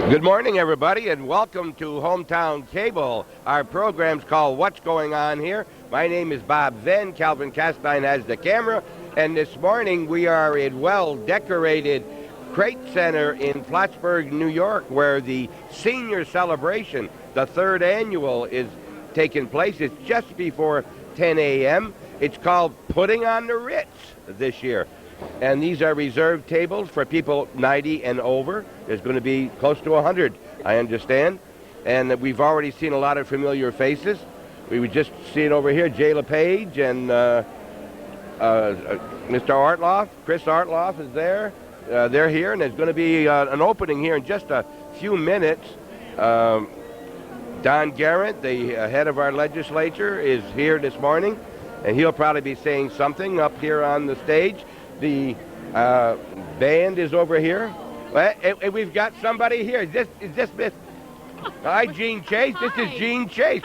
Good morning, everybody, and welcome to Hometown Cable. Our program's called What's Going On Here. My name is Bob Venn. Calvin Castine has the camera. And this morning we are in well-decorated Crate Center in Plattsburgh, New York, where the senior celebration, the third annual, is taking place. It's just before 10 a.m. It's called Putting on the Ritz this year. And these are reserved tables for people 90 and over. There's going to be close to 100, I understand. And we've already seen a lot of familiar faces. We were just seeing over here Jay LePage and Mr. Artloff. Chris Artloff is there. They're here, and there's going to be an opening here in just a few minutes. Don Garrett, the head of our legislature, is here this morning, and he'll probably be saying something up here on the stage. The band is over here. And we've got somebody here. Is this Miss? Hi, Gene Chase. Hi. This is Gene Chase.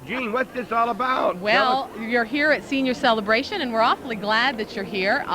Gene, what's this all about? Well, you're here at Senior Celebration, and we're awfully glad that you're here.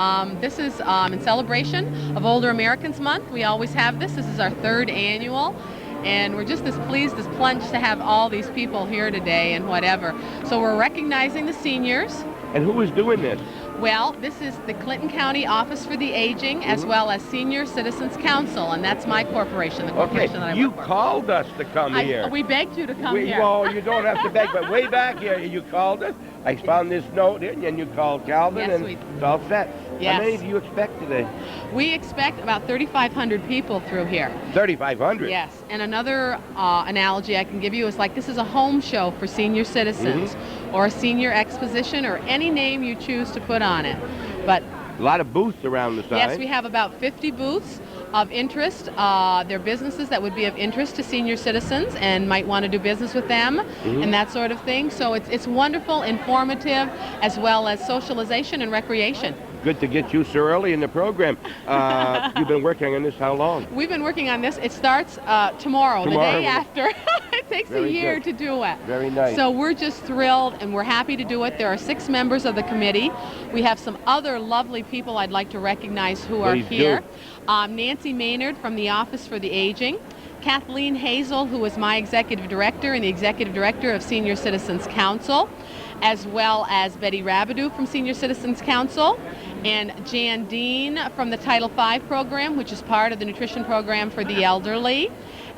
This is in celebration of Older Americans Month. We always have this. This is our third annual. And we're just as pleased as plunged to have all these people here today and whatever. So we're recognizing the seniors. And who is doing this? Well, this is the Clinton County Office for the Aging, as well as Senior Citizens Council, and that's my corporation, the corporation that I you work for. called us to come here. We begged you to come here. Well, you don't have to beg, but way back here, you called us. I found this note, and you called Calvin, Yes, and it's all set. Yes. How many do you expect today? We expect about 3,500 people through here. 3,500? Yes, and another analogy I can give you is like this is a home show for senior citizens, or a senior exposition, or any name you choose to put on it. But a lot of booths around the side. yes, we have about 50 booths of interest. They're businesses that would be of interest to senior citizens and might want to do business with them and that sort of thing. So it's wonderful, informative, as well as socialization and recreation. Good to get you so early in the program. You've been working on this how long? We've been working on this. It starts tomorrow, the day after. It takes a year to do it. Very nice. So we're just thrilled, and we're happy to do it. There are 6 members of the committee. We have some other lovely people I'd like to recognize who are here. Nancy Maynard from the Office for the Aging. Kathleen Hazel, who is my executive director and the executive director of Senior Citizens Council, as well as Betty Rabideau from Senior Citizens Council, and Jan Dean from the Title V program, which is part of the nutrition program for the elderly.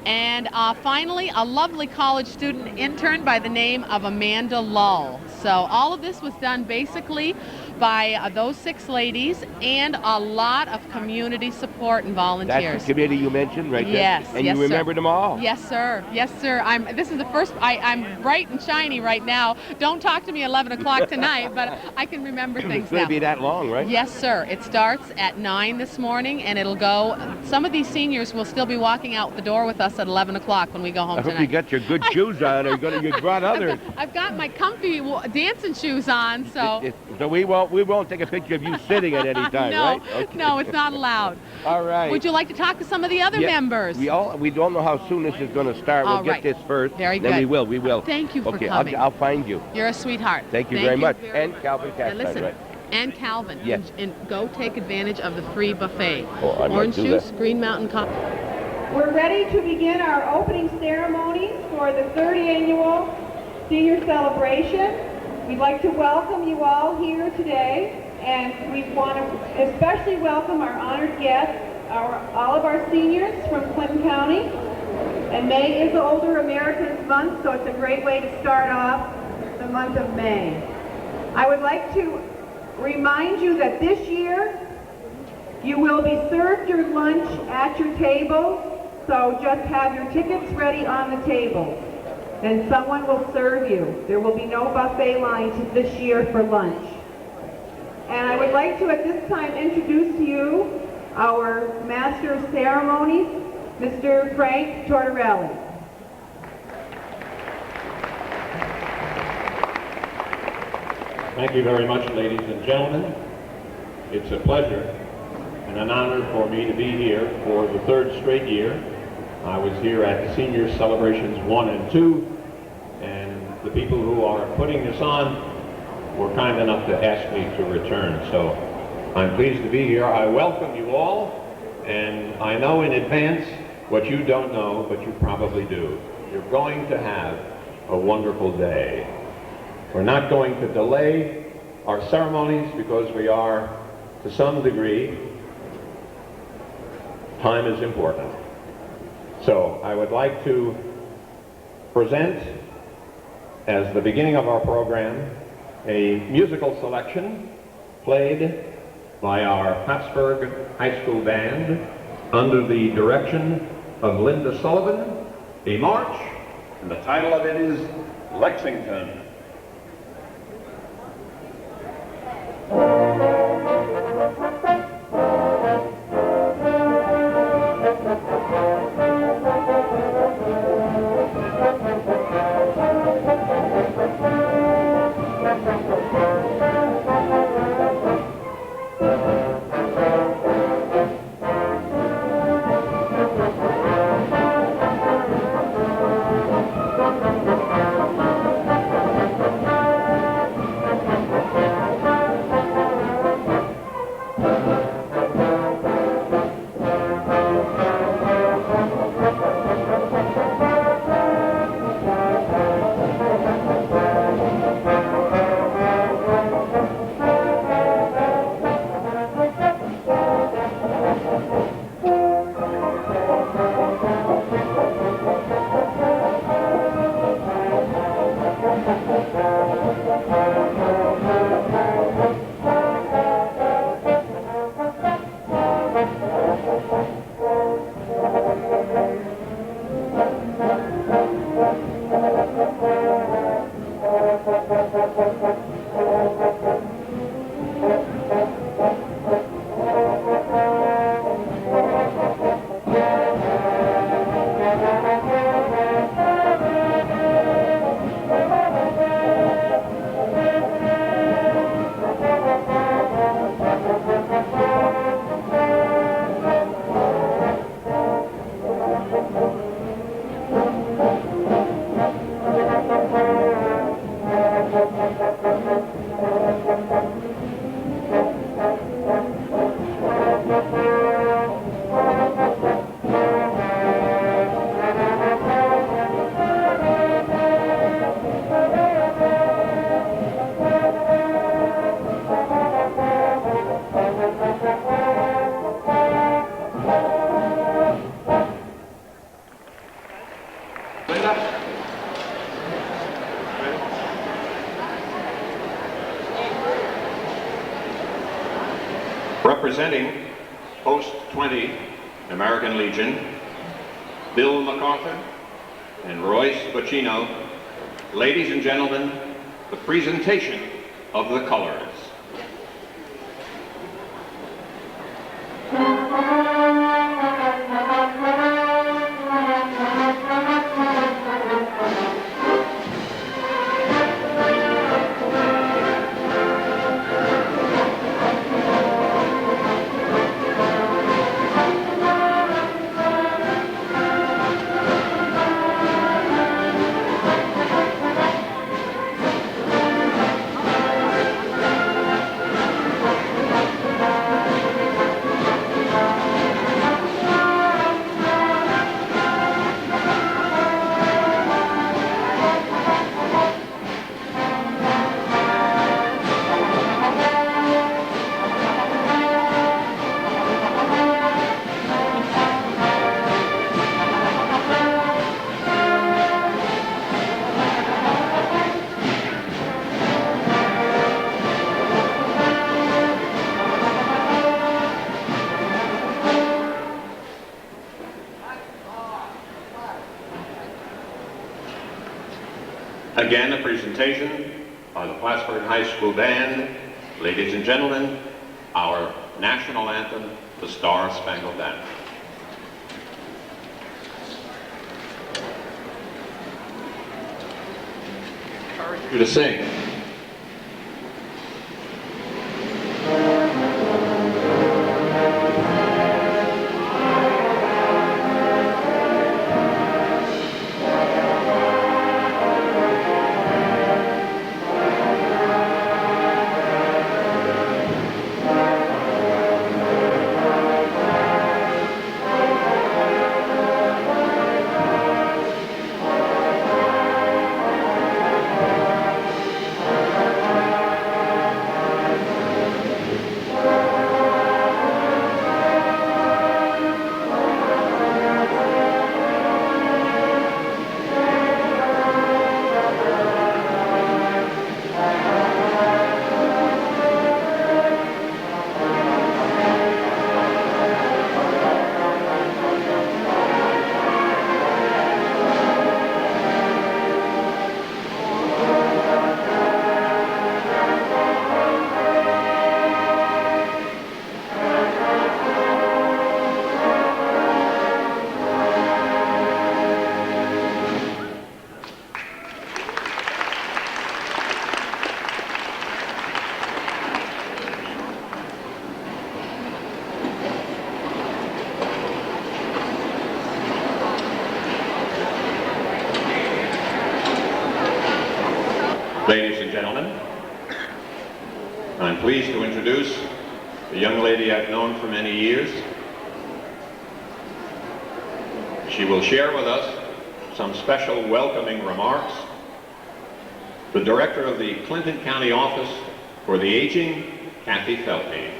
And finally, a lovely college student intern by the name of Amanda Lull. So all of this was done basically by those 6 ladies and a lot of community support and volunteers. That's the committee you mentioned right there? Yes. And yes, you remember them all? Yes, sir. Yes, sir. This is the first, I'm bright and shiny right now. Don't talk to me 11 o'clock tonight, but I can remember things It's going now. to be that long, right? Yes, sir. It starts at 9 this morning, and it'll go, some of these seniors will still be walking out the door with us at 11 o'clock when we go home I tonight. hope you got your good shoes on. You brought others. I've got my comfy dancing shoes on, so. So we won't take a picture of you sitting at any time, no, right? Okay. No, it's not allowed. All right. Would you like to talk to some of the other members? We don't know how soon this is going to start. We'll get this first. Very good. Then we will. Thank you for Okay, coming. I'll find you. You're a sweetheart. Thank you very much. And Calvin Castine, listen, right? and Calvin. Yes. And go take advantage of the free buffet. Oh, I might Orange do juice, that. Green Mountain coffee. We're ready to begin our opening ceremonies for the third annual senior celebration. We'd like to welcome you all here today, and we want to especially welcome our honored guests, all of our seniors from Clinton County. And May is Older Americans Month, so it's a great way to start off the month of May. I would like to remind you that this year you will be served your lunch at your table. So just have your tickets ready on the table, and someone will serve you. There will be no buffet lines this year for lunch. And I would like to at this time introduce to you our Master of Ceremonies, Mr. Frank Tortorelli. Thank you very much, ladies and gentlemen. It's a pleasure and an honor for me to be here for the 3rd straight year. I was here at the Senior Celebrations 1 and 2, and the people who are putting this on were kind enough to ask me to return. So I'm pleased to be here. I welcome you all, and I know in advance what you don't know, but you probably do. You're going to have a wonderful day. We're not going to delay our ceremonies because we are, to some degree, time is important. So I would like to present, as the beginning of our program, a musical selection played by our Plattsburgh High School Band under the direction of Linda Sullivan, a march, and the title of it is Lexington. Representing Post 20, American Legion, Bill MacArthur and Royce Bocchino, ladies and gentlemen, the presentation of the colors. Again, a presentation by the Plattsburgh High School Band. Ladies and gentlemen, our national anthem, the Star Spangled Banner. I encourage you to sing. gentlemen, I'm pleased to introduce a young lady I've known for many years. She will share with us some special welcoming remarks. The Director of the Clinton County Office for the Aging, Kathy Feltney.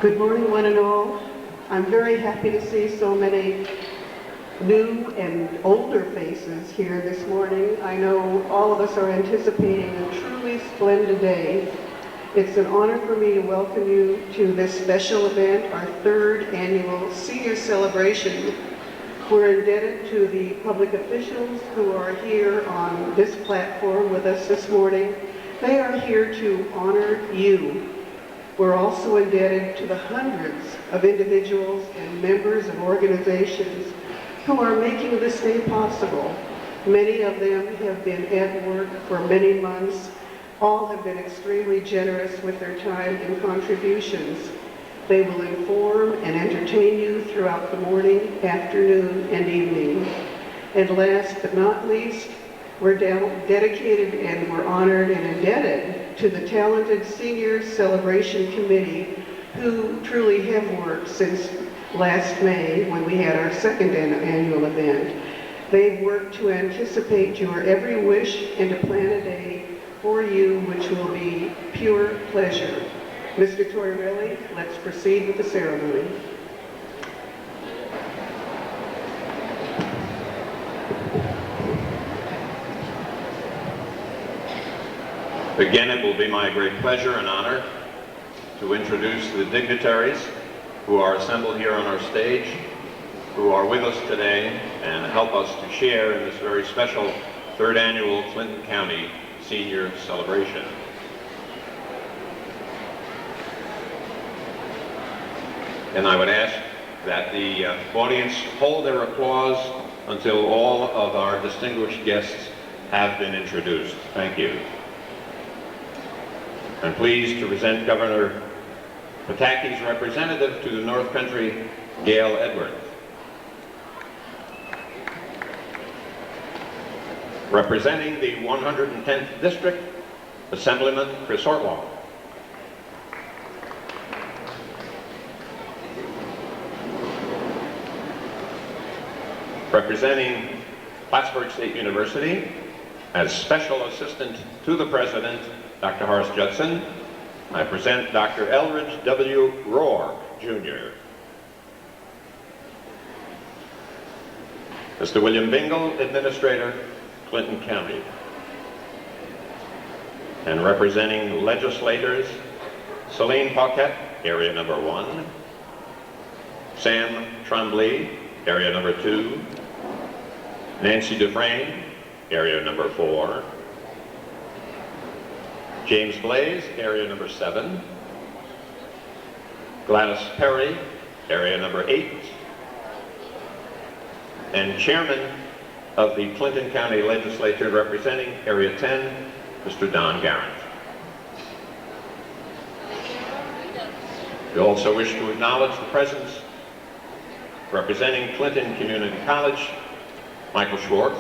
Good morning, one and all. I'm very happy to see so many new and older faces here this morning. I know all of us are anticipating a truly splendid day. It's an honor for me to welcome you to this special event, our third annual senior celebration. We're indebted to the public officials who are here on this platform with us this morning. They are here to honor you. We're also indebted to the hundreds of individuals and members of organizations who are making this day possible. Many of them have been at work for many months. All have been extremely generous with their time and contributions. They will inform and entertain you throughout the morning, afternoon, and evening. And last but not least, we're dedicated and we're honored and indebted to the talented Senior Celebration Committee who truly have worked since last May when we had our second annual event. They've worked to anticipate your every wish and to plan a day for you which will be pure pleasure. Mr. Tortorelli, let's proceed with the ceremony. Again, it will be my great pleasure and honor to introduce the dignitaries who are assembled here on our stage, who are with us today and help us to share in this very special third annual Clinton County Senior Celebration. And I would ask that the audience hold their applause until all of our distinguished guests have been introduced. Thank you. I'm pleased to present Governor Pataki's representative to the North Country, Gail Edwards. Representing the 110th District, Assemblyman Chris Ortwell. Representing Plattsburgh State University, as Special Assistant to the President, Dr. Horace Judson, I present Dr. Elridge W. Rohr, Jr. Mr. William Bingle, Administrator, Clinton County. And representing legislators, Celine Paquette, Area Number 1, Sam Tremblay, Area Number 2, Nancy Dufresne, Area Number 4, James Blaze, Area Number 7, Gladys Perry, Area Number 8, and Chairman of the Clinton County Legislature representing Area 10, Mr. Don Garrett. We also wish to acknowledge the presence representing Clinton Community College, Michael Schwartz,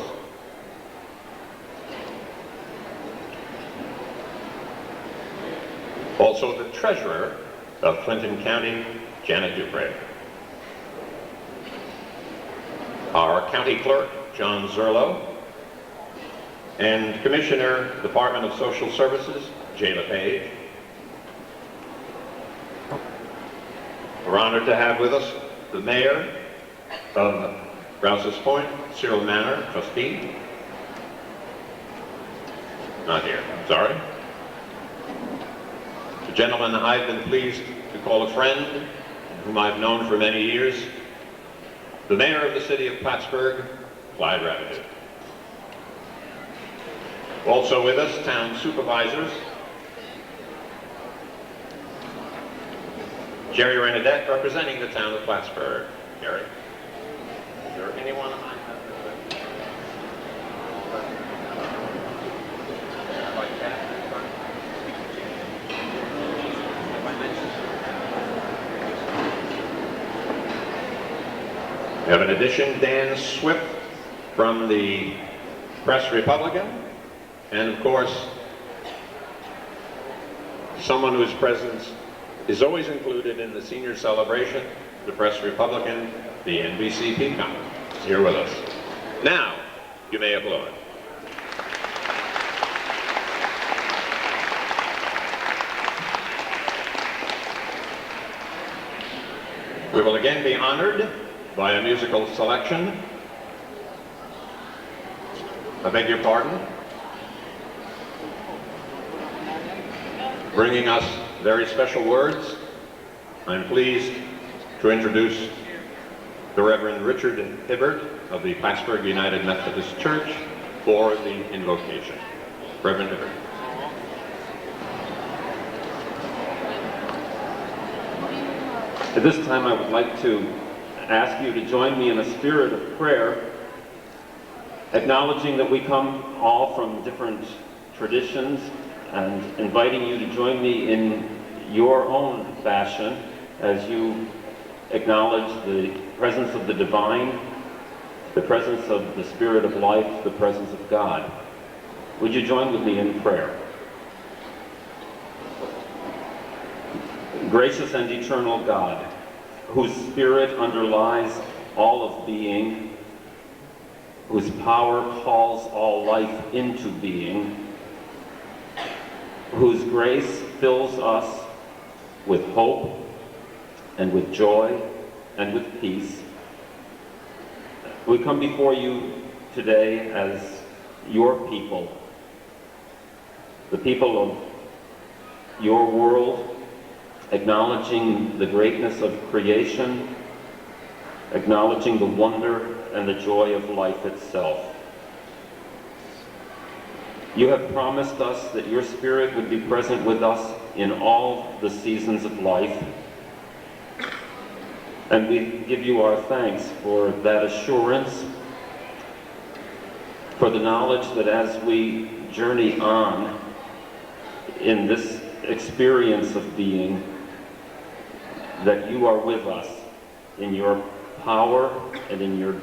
also the Treasurer of Clinton County, Janet Dupre. Our County Clerk, John Zerlo, and Commissioner, Department of Social Services, Jay LePage. We're honored to have with us the Mayor of Rouse's Point, Cyril Manor, trustee. Not here, sorry. The gentleman I've been pleased to call a friend, whom I've known for many years, the Mayor of the City of Plattsburgh, Clyde Ravitch. Also with us, Town Supervisors, Jerry Renadette, representing the Town of Plattsburgh. Jerry, is there anyone on my We have an addition, Dan Swift from the Press Republican, and of course, someone whose presence is always included in the senior celebration, the Press Republican, the NBC Peacock, is here with us. Now, you may applaud. We will again be honored by a musical selection. I beg your pardon. Bringing us very special words, I'm pleased to introduce the Reverend Richard Hibbert of the Plattsburgh United Methodist Church for the invocation. Reverend Hibbert. At this time, I would like to ask you to join me in a spirit of prayer, acknowledging that we come all from different traditions and inviting you to join me in your own fashion as you acknowledge the presence of the divine, the presence of the Spirit of life, the presence of God. Would you join with me in prayer? Gracious and eternal God, whose Spirit underlies all of being, whose power calls all life into being, whose grace fills us with hope and with joy and with peace. We come before you today as your people, the people of your world, acknowledging the greatness of creation, acknowledging the wonder and the joy of life itself. You have promised us that your Spirit would be present with us in all the seasons of life, and we give you our thanks for that assurance, for the knowledge that as we journey on in this experience of being, that you are with us in your power and in your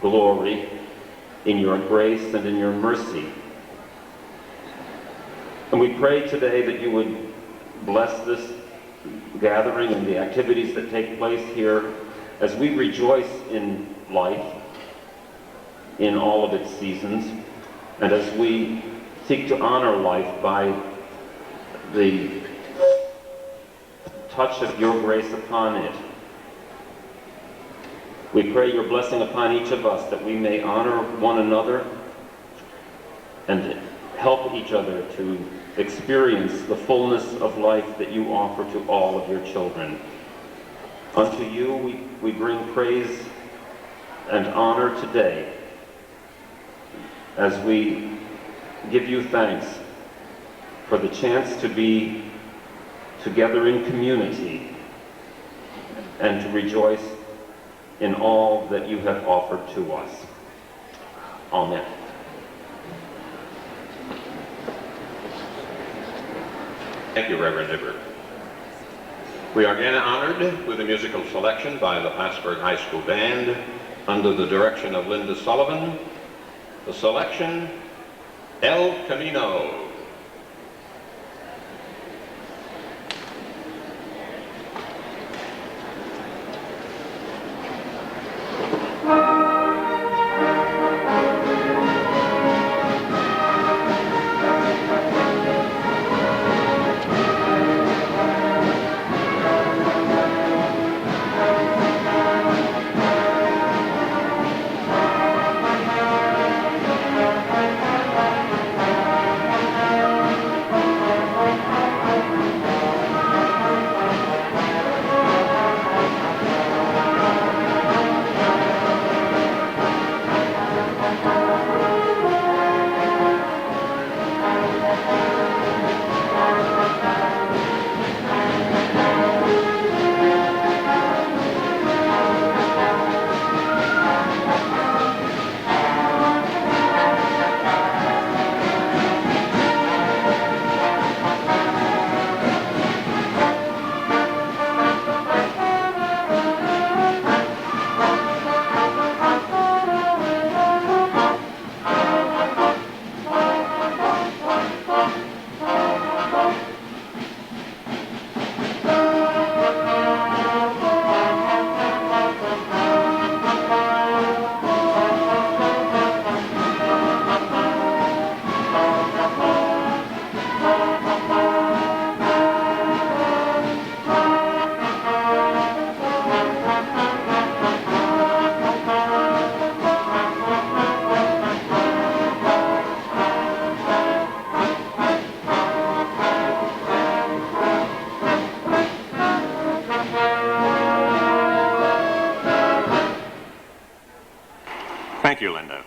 glory, in your grace and in your mercy. And we pray today that you would bless this gathering and the activities that take place here as we rejoice in life, in all of its seasons, and as we seek to honor life by the touch of your grace upon it. We pray your blessing upon each of us, that we may honor one another and help each other to experience the fullness of life that you offer to all of your children. Unto you we bring praise and honor today as we give you thanks for the chance to be together in community and to rejoice in all that you have offered to us. Amen. Thank you, Reverend Hibbert. We are again honored with a musical selection by the Plattsburgh High School Band under the direction of Linda Sullivan. The selection, El Camino. you, Linda.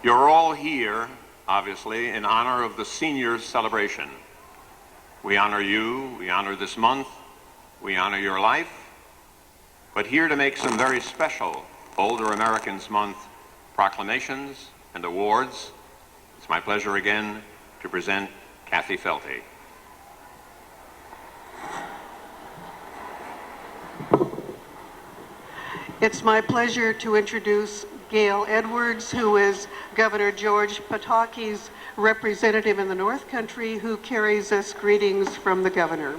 You're all here, obviously, in honor of the seniors celebration. We honor you, we honor this month, we honor your life, but here to make some very special Older Americans Month proclamations and awards, it's my pleasure again to present Kathy Felty. It's my pleasure to introduce Gail Edwards, who is Governor George Pataki's representative in the North Country, who carries us greetings from the governor.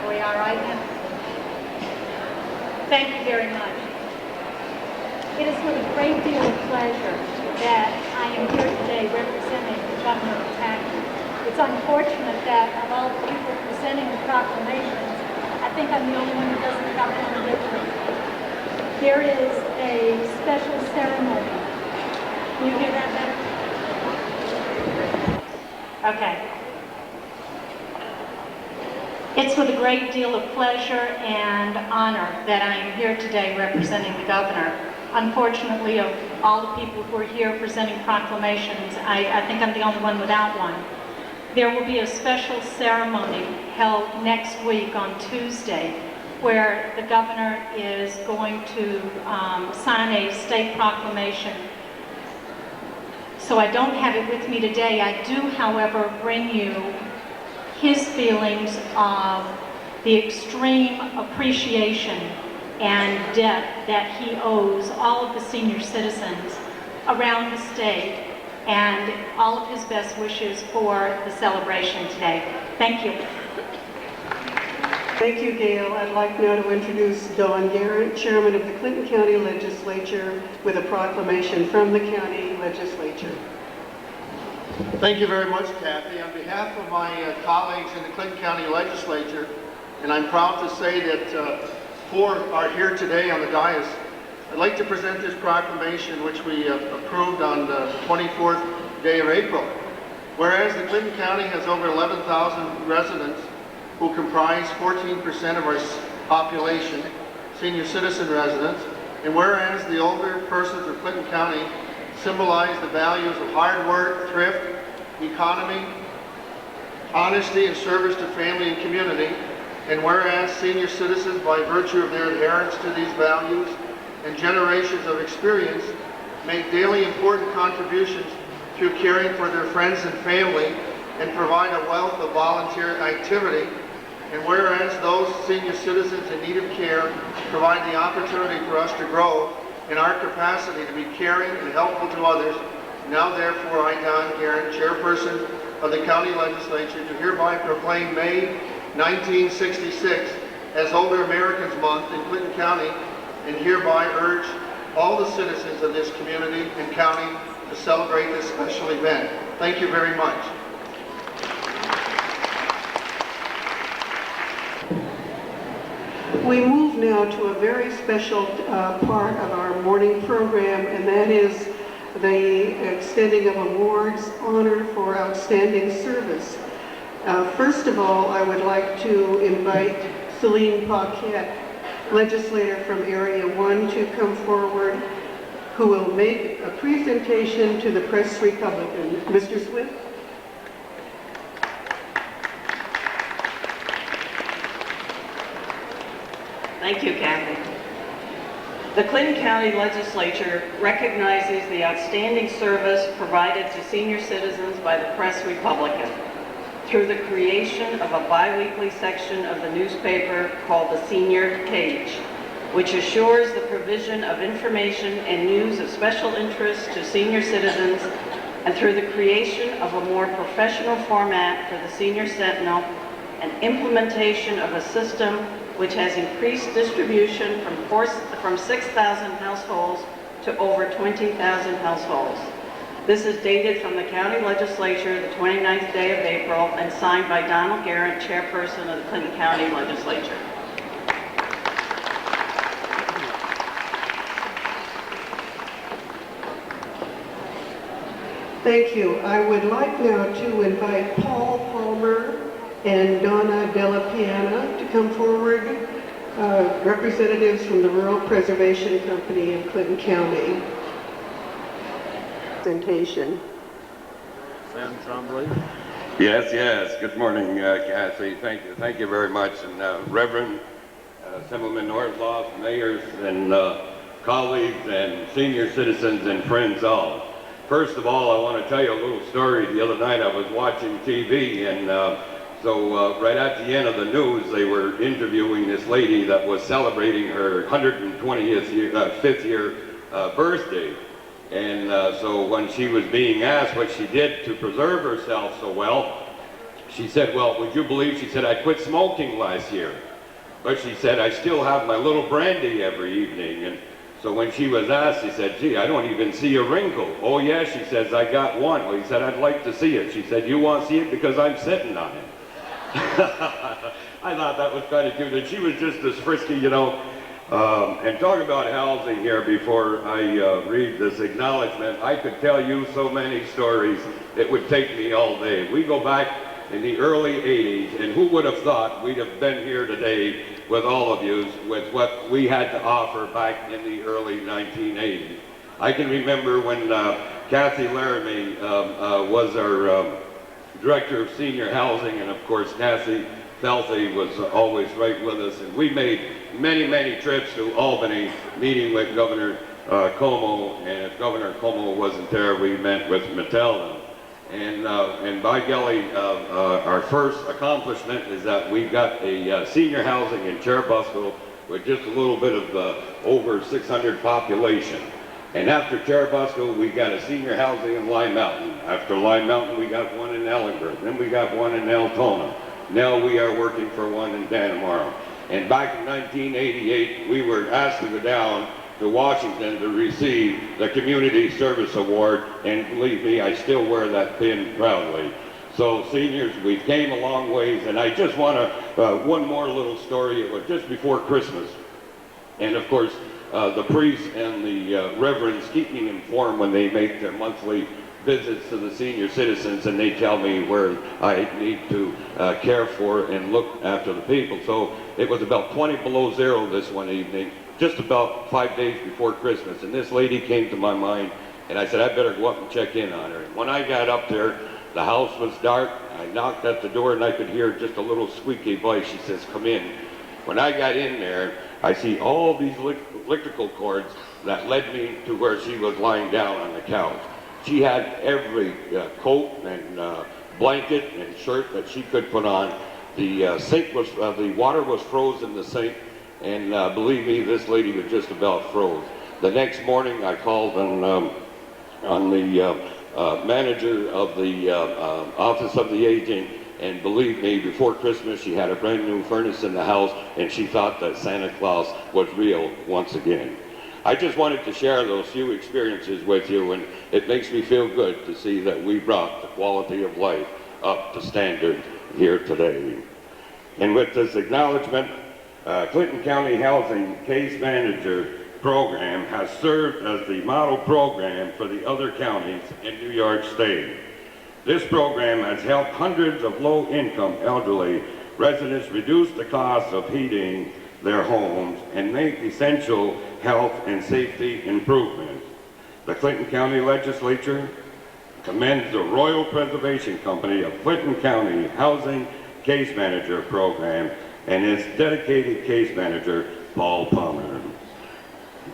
We all right now? Thank you very much. It is with a great deal of pleasure that I am here today representing Governor Pataki. It's unfortunate that of all the people presenting the proclamations, I think I'm the only one who doesn't have one with me. There is a special ceremony. Can you hear that better? Okay. It's with a great deal of pleasure and honor that I am here today representing the governor. Unfortunately, of all the people who are here presenting proclamations, I think I'm the only one without one. There will be a special ceremony held next week on Tuesday where the governor is going to sign a state proclamation. So I don't have it with me today. I do, however, bring you his feelings of the extreme appreciation and debt that he owes all of the senior citizens around the state, and all of his best wishes for the celebration today. Thank you. Thank you, Gail. I'd like now to introduce Don Garrett, Chairman of the Clinton County Legislature, with a proclamation from the county legislature. Thank you very much, Kathy. On behalf of my colleagues in the Clinton County Legislature, and I'm proud to say that four are here today on the dais, I'd like to present this proclamation which we approved on the 24th day of April. Whereas the Clinton County has over 11,000 residents who comprise 14% of our population, senior citizen residents, and whereas the older persons of Clinton County symbolize the values of hard work, thrift, economy, honesty, and service to family and community, and whereas senior citizens, by virtue of their adherence to these values and generations of experience, make daily important contributions through caring for their friends and family and provide a wealth of volunteer activity, and whereas those senior citizens in need of care provide the opportunity for us to grow in our capacity to be caring and helpful to others, now therefore I, Don Garrett, Chairperson of the County Legislature, do hereby proclaim May 1966 as Older Americans Month in Clinton County, and hereby urge all the citizens of this community and county to celebrate this special event. Thank you very much. We move now to a very special part of our morning program, and that is the extending of awards honored for outstanding service. First of all, I would like to invite Celine Paquette, legislator from Area 1, to come forward, who will make a presentation to the Press Republican. Mr. Swift? Thank you, Kathy. The Clinton County Legislature recognizes the outstanding service provided to senior citizens by the Press Republican through the creation of a bi-weekly section of the newspaper called the Senior Page, which assures the provision of information and news of special interest to senior citizens, and through the creation of a more professional format for the Senior Sentinel and implementation of a system which has increased distribution from 6,000 households to over 20,000 households. This is dated from the County Legislature, the 29th day of April, and signed by Donald Garrett, Chairperson of the Clinton County Legislature. Thank you. I would like now to invite Paul Palmer, and Donna Della Piana to come forward, representatives from the Rural Preservation Company of Clinton County. Presentation. Sam Trombley. Yes. Good morning, Kathy. Thank you very much. And Reverend Assemblyman Northloff, mayors and colleagues and senior citizens and friends all. First of all, I want to tell you a little story. The other night I was watching TV, and so right at the end of the news, they were interviewing this lady that was celebrating her 125th year birthday. And so when she was being asked what she did to preserve herself so well, she said, well, would you believe, she said, I quit smoking last year. But she said, I still have my little brandy every evening. And so when she was asked, she said, gee, I don't even see a wrinkle. Oh yeah, she says, I got one. Well, he said, I'd like to see it. She said, you want to see it because I'm sitting on it. I thought that was kind of cute. And she was just as frisky, you know. And talk about housing here before I read this acknowledgement. I could tell you so many stories. It would take me all day. We go back in the early 80s, and who would have thought we'd have been here today with all of you with what we had to offer back in the early 1980s. I can remember when Kathy Laramie was our Director of Senior Housing, and of course Nancy Felthy was always right with us, and we made many trips to Albany, meeting with Governor Como, and if Governor Como wasn't there, we met with Mattel. And by golly, our first accomplishment is that we've got a senior housing in Cherubusco with just a little bit of over 600 population. And after Cherubusco, we got a senior housing in Lime Mountain. After Lime Mountain, we got one in Ellenburg. Then we got one in Altona. Now we are working for one in Dannemora. And back in 1988, we were asked to go down to Washington to receive the Community Service Award, and believe me, I still wear that pin proudly. So seniors, we came a long ways, and I just want to, one more little story. It was just before Christmas, and of course, the priests and the reverends keep me informed when they make their monthly visits to the senior citizens, and they tell me where I need to care for and look after the people. So it was about 20 below zero this one evening, just about 5 days before Christmas, and this lady came to my mind, and I said, I better go up and check in on her. And when I got up there, the house was dark. I knocked at the door, and I could hear just a little squeaky voice. She says, come in. When I got in there, I see all these electrical cords that led me to where she was lying down on the couch. She had every coat and blanket and shirt that she could put on. The sink was, the water was frozen in the sink, and believe me, this lady was just about froze. The next morning, I called on the manager of the Office of the Aging, and believe me, before Christmas, she had a brand new furnace in the house, and she thought that Santa Claus was real once again. I just wanted to share those few experiences with you, and it makes me feel good to see that we brought the quality of life up to standard here today. And with this acknowledgement, Clinton County Housing Case Manager Program has served as the model program for the other counties in New York State. This program has helped hundreds of low-income elderly residents reduce the cost of heating their homes and make essential health and safety improvements. The Clinton County Legislature commends the Royal Preservation Company of Clinton County Housing Case Manager Program and its dedicated case manager, Paul Palmer.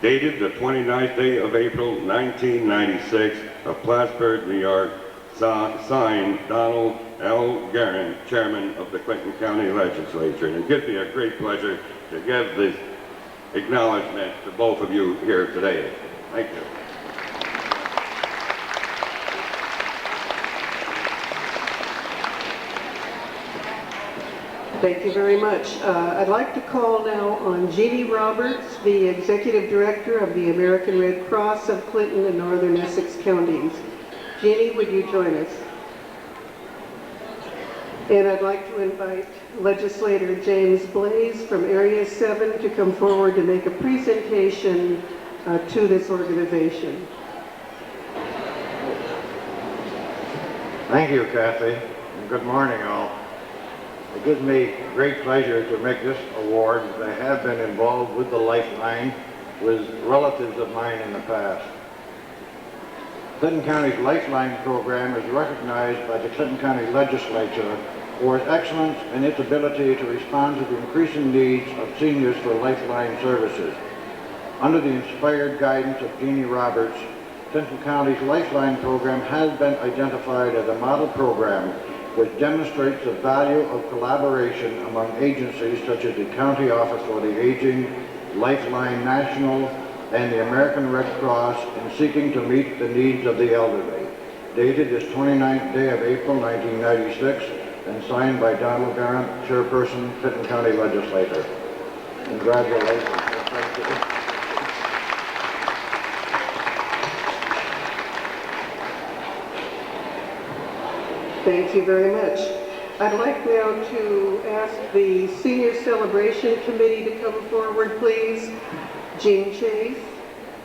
Dated the 29th day of April, 1996, of Plattsburgh, New York, signed Donald L. Guerin, Chairman of the Clinton County Legislature. And it gives me a great pleasure to give this acknowledgement to both of you here today. Thank you. Thank you very much. I'd like to call now on Jeannie Roberts, the Executive Director of the American Red Cross of Clinton and Northern Essex Counties. Jeannie, would you join us? And I'd like to invite Legislator James Blaze from Area 7 to come forward to make a presentation to this organization. Thank you, Kathy, and good morning all. It gives me great pleasure to make this award. I have been involved with the Lifeline with relatives of mine in the past. Clinton County's Lifeline program is recognized by the Clinton County Legislature for its excellence and its ability to respond to the increasing needs of seniors for Lifeline services. Under the inspired guidance of Jeannie Roberts, Clinton County's Lifeline program has been identified as a model program which demonstrates the value of collaboration among agencies such as the County Office for the Aging, Lifeline National, and the American Red Cross in seeking to meet the needs of the elderly. Dated this 29th day of April 1996 and signed by Donald Garrett, Chairperson, Clinton County Legislator. Congratulations. Thank you. Thank you very much. I'd like now to ask the Senior Celebration Committee to come forward, please. Jean Chase,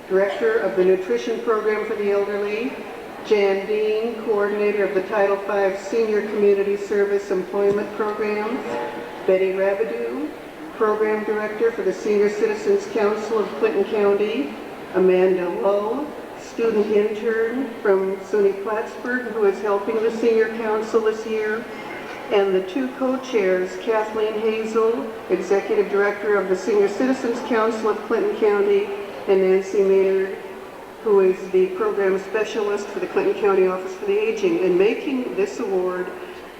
Director of the Nutrition Program for the Elderly. Jan Dean, Coordinator of the Title V Senior Community Service Employment Programs. Betty Rabideau, Program Director for the Senior Citizens Council of Clinton County. Amanda Lowe, Student Intern from SUNY Plattsburgh, who is helping the Senior Council this year. And the two co-chairs, Kathleen Hazel, Executive Director of the Senior Citizens Council of Clinton County, and Nancy Maynard, who is the Program Specialist for the Clinton County Office for the Aging. In making this award,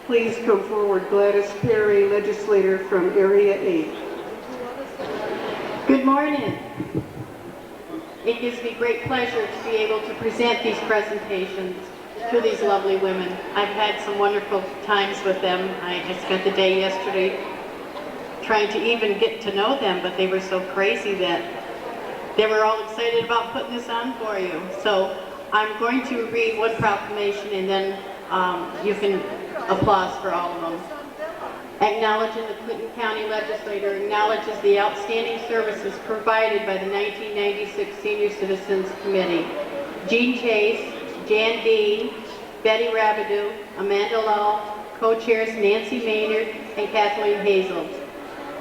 please come forward Gladys Perry, Legislator from Area 8. Good morning. It gives me great pleasure to be able to present these presentations to these lovely women. I've had some wonderful times with them. I spent the day yesterday trying to even get to know them, but they were so crazy that they were all excited about putting this on for you. So I'm going to read one proclamation and then you can applause for all of them. Acknowledging the Clinton County Legislature acknowledges the outstanding services provided by the 1996 Senior Citizens Committee. Jean Chase, Jan Dean, Betty Rabideau, Amanda Law, co-chairs Nancy Maynard and Kathleen Hazel.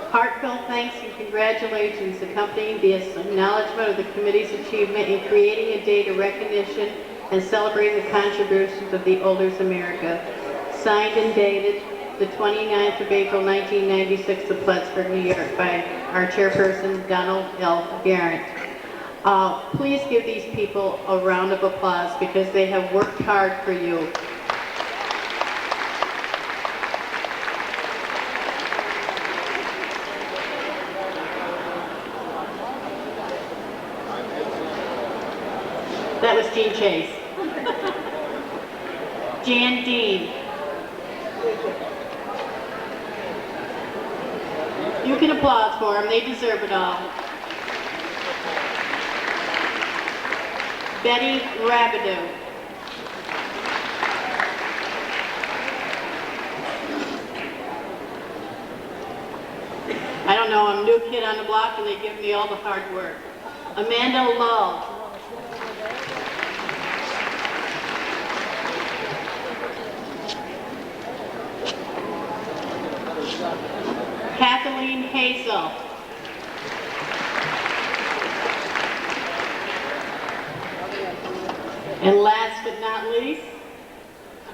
Heartfelt thanks and congratulations accompanying this acknowledgement of the committee's achievement in creating a day to recognition and celebrate the contributions of the Olders America. Signed and dated the 29th of April 1996 of Plattsburgh, New York by our chairperson Donald L. Garrett. Please give these people a round of applause because they have worked hard for you. That was Jean Chase. Jan Dean. You can applaud for them, they deserve it all. Betty Rabideau. I don't know, I'm a new kid on the block and they give me all the hard work. Amanda Lull. Kathleen Hazel. And last but not least,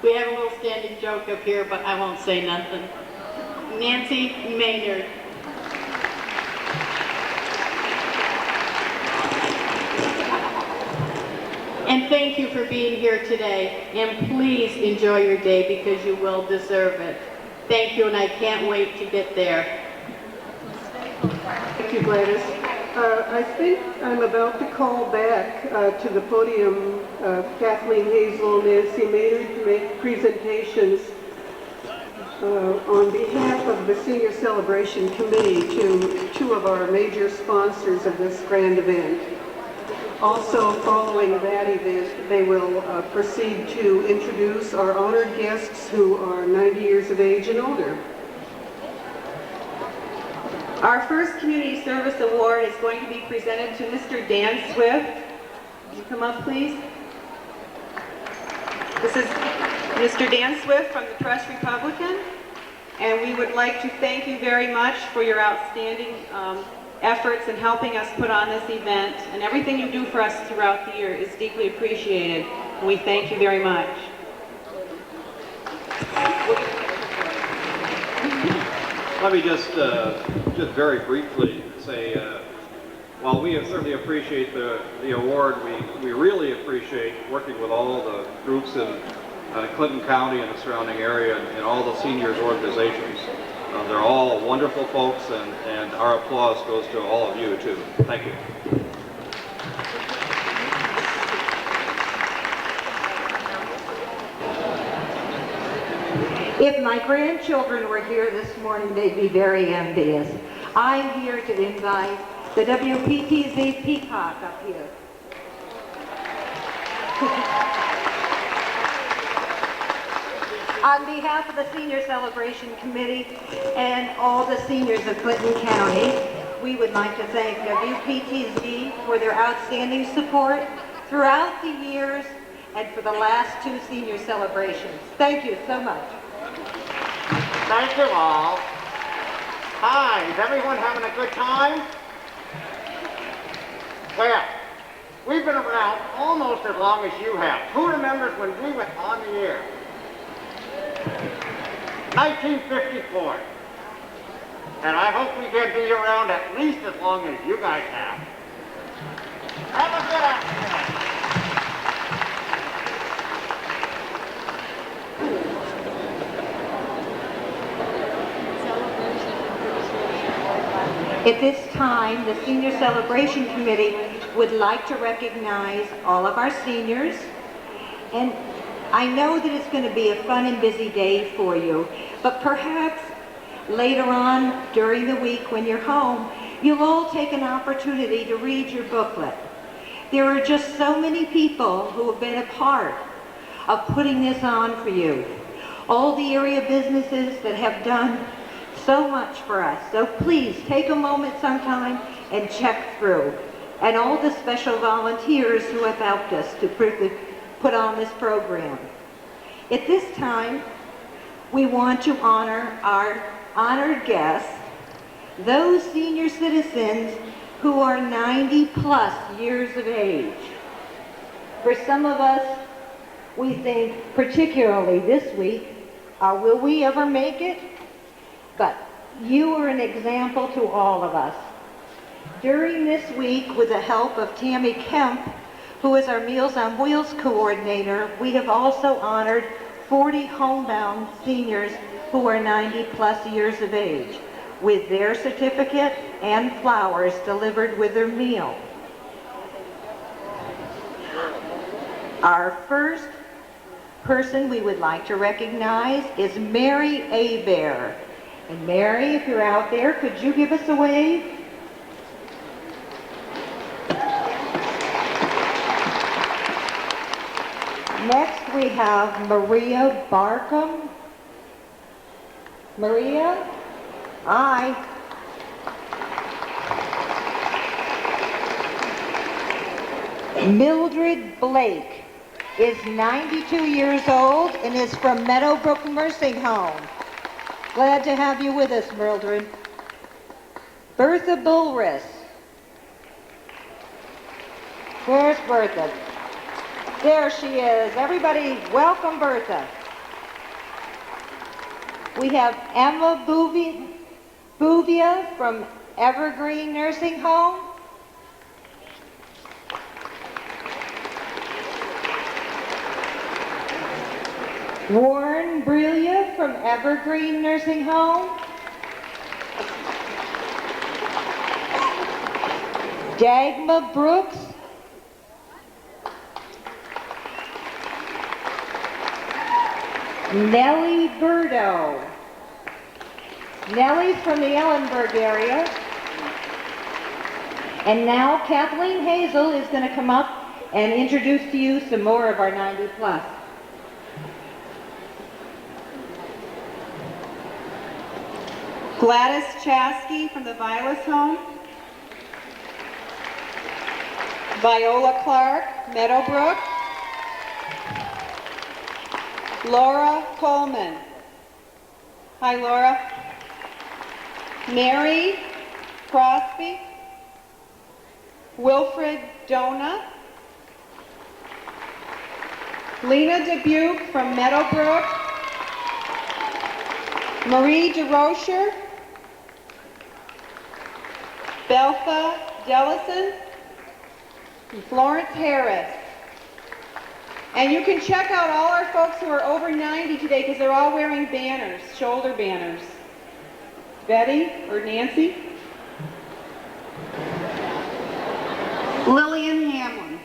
we have a little standing joke up here, but I won't say nothing. Nancy Maynard. And thank you for being here today, and please enjoy your day because you will deserve it. Thank you, and I can't wait to get there. Thank you, Gladys. I think I'm about to call back to the podium Kathleen Hazel and Nancy Maynard to make presentations on behalf of the Senior Celebration Committee to two of our major sponsors of this grand event. Also, following that event, they will proceed to introduce our honored guests who are 90 years of age and older. Our first Community Service Award is going to be presented to Mr. Dan Swift. Would you come up, please? This is Mr. Dan Swift from the Press Republican. And we would like to thank you very much for your outstanding efforts in helping us put on this event. And everything you do for us throughout the year is deeply appreciated. And we thank you very much. Let me just very briefly say, while we certainly appreciate the award, we really appreciate working with all the groups in Clinton County and the surrounding area and all the seniors organizations. They're all wonderful folks, and our applause goes to all of you too. Thank you. If my grandchildren were here this morning, they'd be very envious. I'm here to invite the WPTZ Peacock up here. On behalf of the Senior Celebration Committee and all the seniors of Clinton County, we would like to thank WPTZ for their outstanding support throughout the years and for the last 2 senior celebrations. Thank you so much. Thank you all. Hi, is everyone having a good time? Well, we've been around almost as long as you have. Who remembers when we went on the air? 1954. And I hope we can be around at least as long as you guys have. Have a good afternoon. At this time, the Senior Celebration Committee would like to recognize all of our seniors. And I know that it's going to be a fun and busy day for you, but perhaps later on during the week when you're home, you'll all take an opportunity to read your booklet. There are just so many people who have been a part of putting this on for you. All the area businesses that have done so much for us. So please take a moment sometime and check through. And all the special volunteers who have helped us to put on this program. At this time, we want to honor our honored guests, those senior citizens who are 90+ years of age. For some of us, we think particularly this week, will we ever make it? But you are an example to all of us. During this week, with the help of Tammy Kemp, who is our Meals on Wheels coordinator, we have also honored 40 homebound seniors who are 90+ years of age with their certificate and flowers delivered with their meal. Our first person we would like to recognize is Mary Abear. And Mary, if you're out there, could you give us a wave? Next we have Maria Barkham. Maria? Hi. Mildred Blake is 92 years old and is from Meadowbrook Nursing Home. Glad to have you with us, Mildred. Bertha Bullris. Where's Bertha? There she is. Everybody, welcome Bertha. We have Emma Bouvia from Evergreen Nursing Home. Warren Brilia from Evergreen Nursing Home. Dagma Brooks. Nellie Burdo. Nellie's from the Ellenburg area. And now Kathleen Hazel is going to come up and introduce to you some more of our 90+. Gladys Chasky from the Vilas Home. Viola Clark, Meadowbrook. Laura Coleman. Hi, Laura. Mary Crosby. Wilfred Dona. Lena Dubuque from Meadowbrook. Marie DeRocher. Beltha Dellison. And Florence Harris. And you can check out all our folks who are over 90 today because they're all wearing banners, shoulder banners. Betty or Nancy? Lillian Hamlin.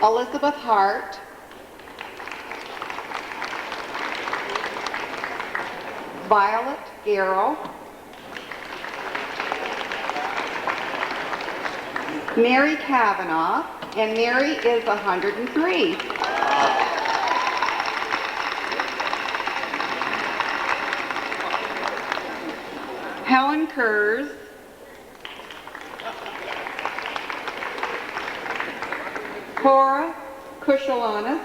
Elizabeth Hart. Violet Garrow. Mary Kavanaugh, and Mary is 103. Helen Kurz. Cora Kushalanis.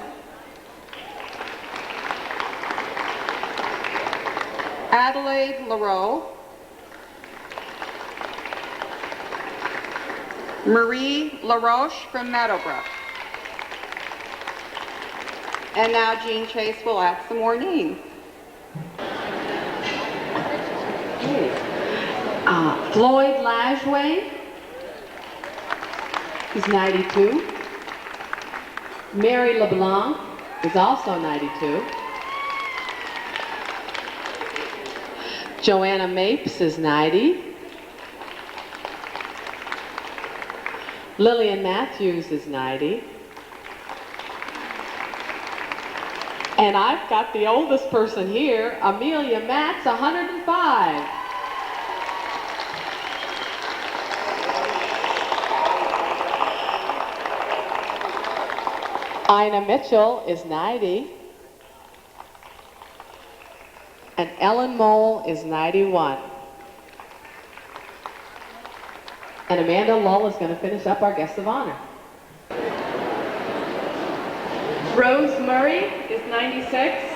Adelaide LaRoe. Marie LaRoche from Meadowbrook. And now Jean Chase will add some more names. Floyd Lajway, he's 92. Mary LeBlanc is also 92. Joanna Mapes is 90. Lillian Matthews is 90. And I've got the oldest person here, Amelia Matz, 105. Ina Mitchell is 90. And Ellen Mole is 91. And Amanda Lull is going to finish up our guest of honor. Rose Murray is 96.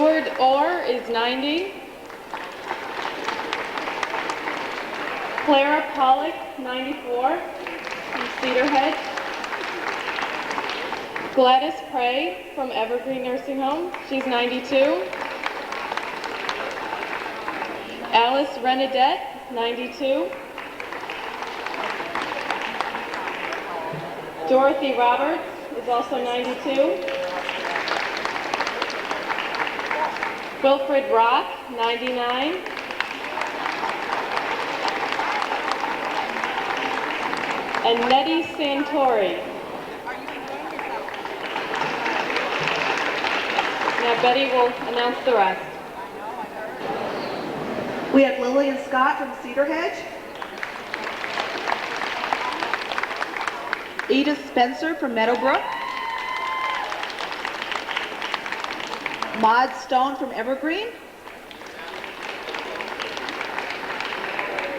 Lord Orr is 90. Clara Pollock, 94, from Cedar Hedge. Gladys Prey from Evergreen Nursing Home, she's 92. Alice Renadette, 92. Dorothy Roberts is also 92. Wilfred Rock, 99. And Nettie Santori. Now Betty will announce the rest. We have Lillian Scott from Cedar Hedge. Edith Spencer from Meadowbrook. Maud Stone from Evergreen.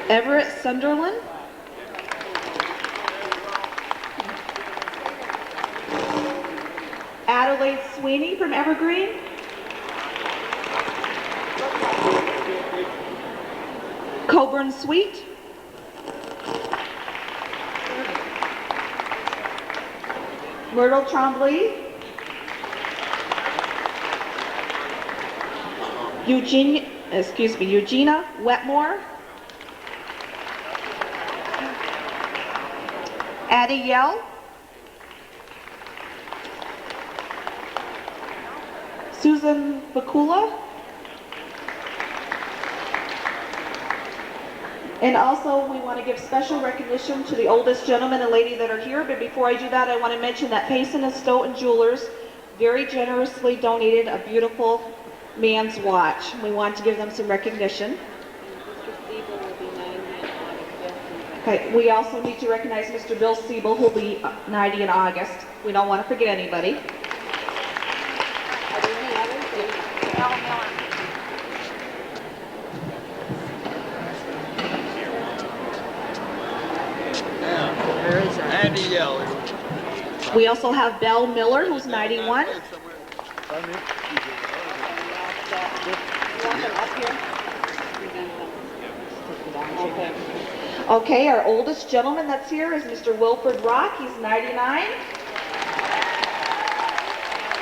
Everett Sunderland. Adelaide Sweeney from Evergreen. Coburn Sweet. Myrtle Trombley. Eugenia Wetmore. Addie Yell. Susan Bakula. And also, we want to give special recognition to the oldest gentleman and lady that are here. But before I do that, I want to mention that Payson and Stoughton Jewelers very generously donated a beautiful man's watch. We want to give them some recognition. Okay, we also need to recognize Mr. Bill Siebel, who will be 90 in August. We don't want to forget anybody. Andy Yeller. We also have Belle Miller, who's 91. Okay, our oldest gentleman that's here is Mr. Wilford Rock. He's 99.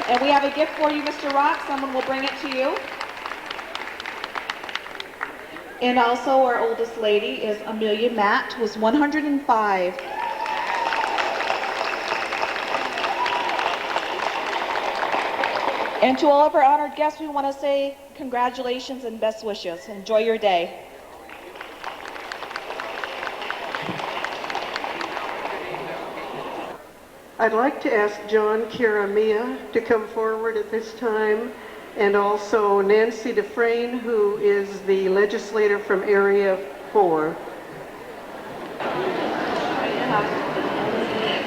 And we have a gift for you, Mr. Rock. Someone will bring it to you. And also our oldest lady is Amelia Matt, who's 105. And to all of our honored guests, we want to say congratulations and best wishes. Enjoy your day. I'd like to ask John Kiramia to come forward at this time, and also Nancy Dufresne, who is the legislator from Area 4.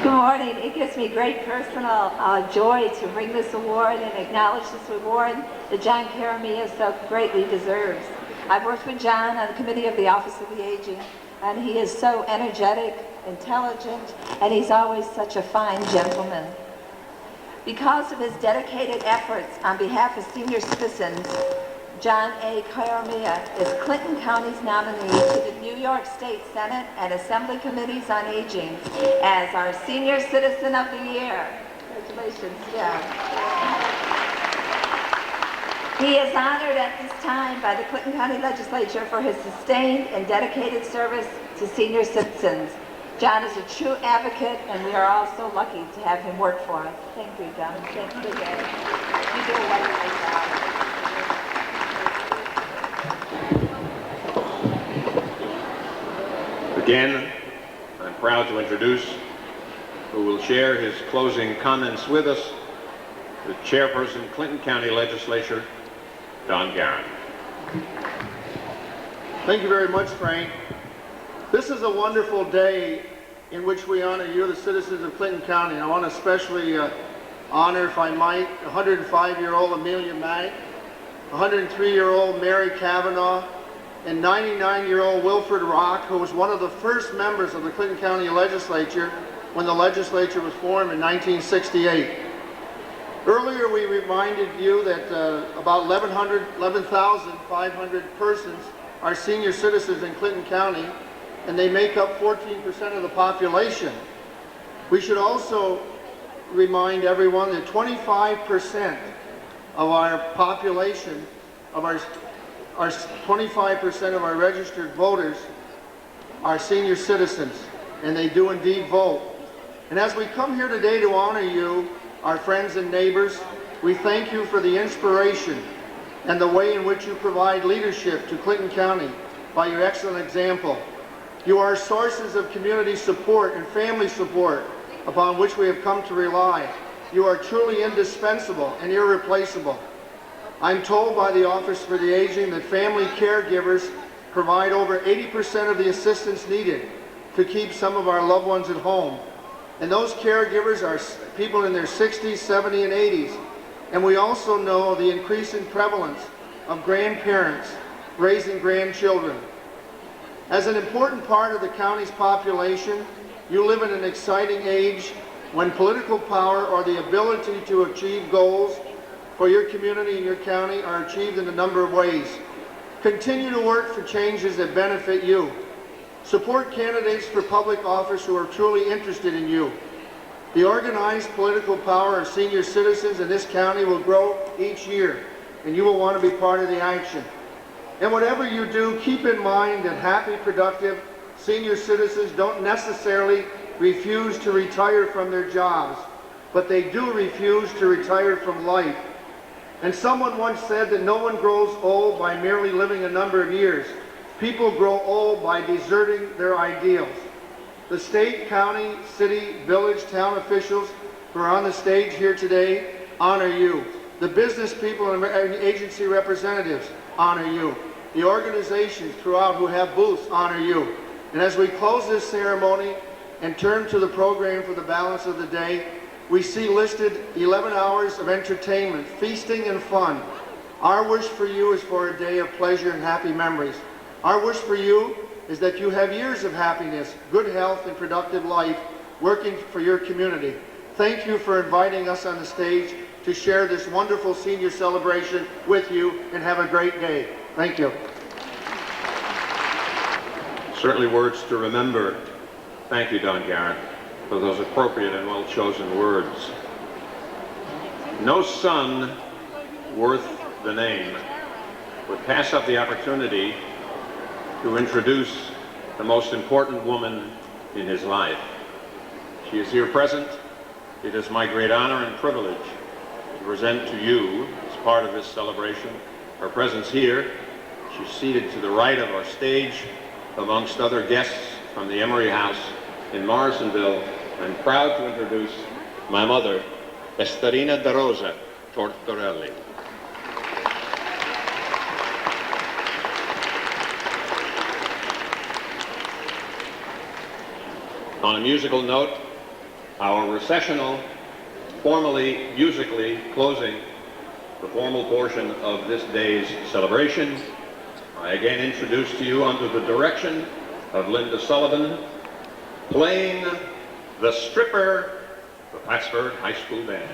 Good morning. It gives me great personal joy to bring this award and acknowledge this award that John Kiramia so greatly deserves. I've worked with John on the committee of the Office of the Aging, and he is so energetic, intelligent, and he's always such a fine gentleman. Because of his dedicated efforts on behalf of senior citizens, John A. Kiramia is Clinton County's nominee to the New York State Senate and Assembly Committees on Aging as our Senior Citizen of the Year. Congratulations, yeah. He is honored at this time by the Clinton County Legislature for his sustained and dedicated service to senior citizens. John is a true advocate, and we are all so lucky to have him work for us. Thank you, John. Thanks again. You do a wonderful job. Again, I'm proud to introduce, who will share his closing comments with us, the Chairperson, Clinton County Legislature, Don Garin. Thank you very much, Frank. This is a wonderful day in which we honor you, the citizens of Clinton County. I want to especially honor, if I might, 105-year-old Amelia Mack, 103-year-old Mary Kavanaugh, and 99-year-old Wilford Rock, who was one of the first members of the Clinton County Legislature when the legislature was formed in 1968. Earlier we reminded you that about 11,500 persons are senior citizens in Clinton County, and they make up 14% of the population. We should also remind everyone that 25% of our population, of our 25% of our registered voters are senior citizens, and they do indeed vote. And as we come here today to honor you, our friends and neighbors, we thank you for the inspiration and the way in which you provide leadership to Clinton County by your excellent example. You are sources of community support and family support upon which we have come to rely. You are truly indispensable and irreplaceable. I'm told by the Office for the Aging that family caregivers provide over 80% of the assistance needed to keep some of our loved ones at home. And those caregivers are people in their 60s, 70s, and 80s. And we also know the increasing prevalence of grandparents raising grandchildren. As an important part of the county's population, you live in an exciting age when political power or the ability to achieve goals for your community and your county are achieved in a number of ways. Continue to work for changes that benefit you. Support candidates for public office who are truly interested in you. The organized political power of senior citizens in this county will grow each year, and you will want to be part of the action. And whatever you do, keep in mind that happy, productive senior citizens don't necessarily refuse to retire from their jobs, but they do refuse to retire from life. And someone once said that no one grows old by merely living a number of years. People grow old by deserting their ideals. The state, county, city, village, town officials who are on the stage here today honor you. The business people and agency representatives honor you. The organizations throughout who have booths honor you. And as we close this ceremony and turn to the program for the balance of the day, we see listed 11 hours of entertainment, feasting, and fun. Our wish for you is for a day of pleasure and happy memories. Our wish for you is that you have years of happiness, good health, and productive life working for your community. thank you for inviting us on the stage to share this wonderful senior celebration with you, and have a great day. Thank you. Certainly words to remember. Thank you, Don Garrett, for those appropriate and well-chosen words. No son worth the name would pass up the opportunity to introduce the most important woman in his life. She is here present. It is my great honor and privilege to present to you, as part of this celebration, her presence here. She's seated to the right of our stage, amongst other guests from the Emery House in Morrisonville. I'm proud to introduce my mother, Esterina da Rosa Tortorelli. On a musical note, our recessional, formally musically closing the formal portion of this day's celebration, I again introduce to you, under the direction of Linda Sullivan, playing The Stripper, the Plattsburgh High School Band.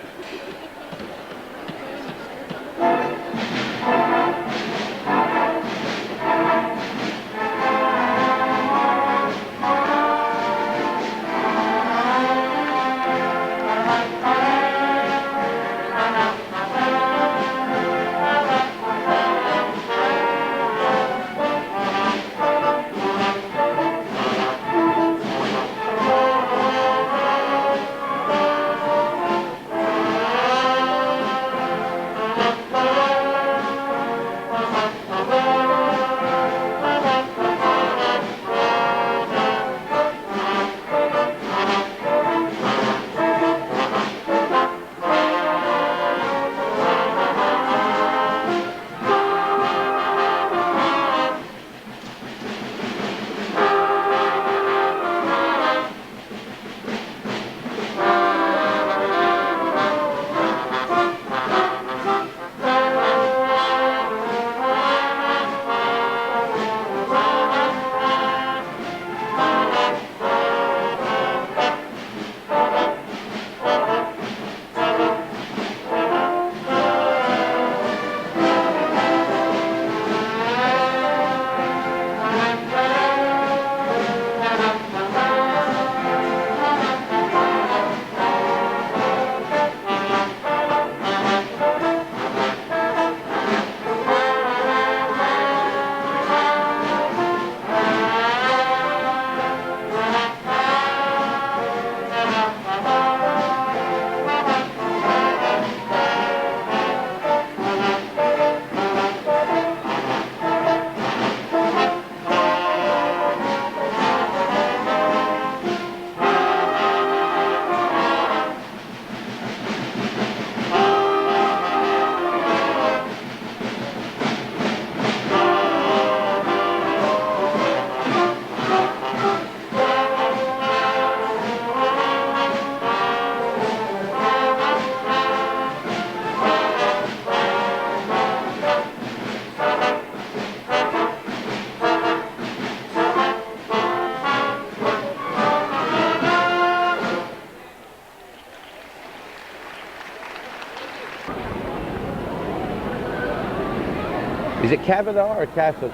Is it Kavanaugh or Castle?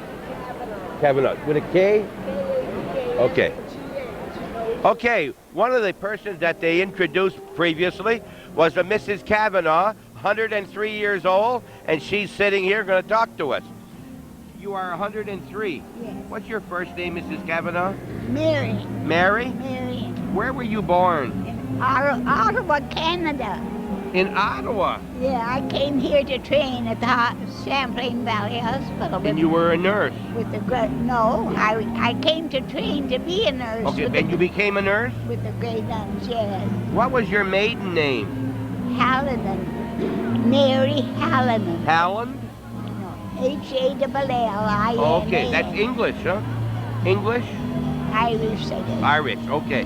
Kavanaugh. With a K? Okay. Okay, one of the persons that they introduced previously was a Mrs. Kavanaugh, 103 years old, and she's sitting here going to talk to us. You are 103. Yes. What's your first name, Mrs. Kavanaugh? Mary. Mary? Mary. Where were you born? In Ottawa, Canada. In Ottawa? Yeah, I came here to train at the Champlain Valley Hospital. And you were a nurse? With the no, I came to train to be a nurse. Okay, and you became a nurse? With the Grey Nuns, yes. What was your maiden name? Hallinan. Mary Hallinan. Halland? No, H-A-L-L-I-N-A. Okay, that's English, huh? English? Irish, I guess. Irish, okay.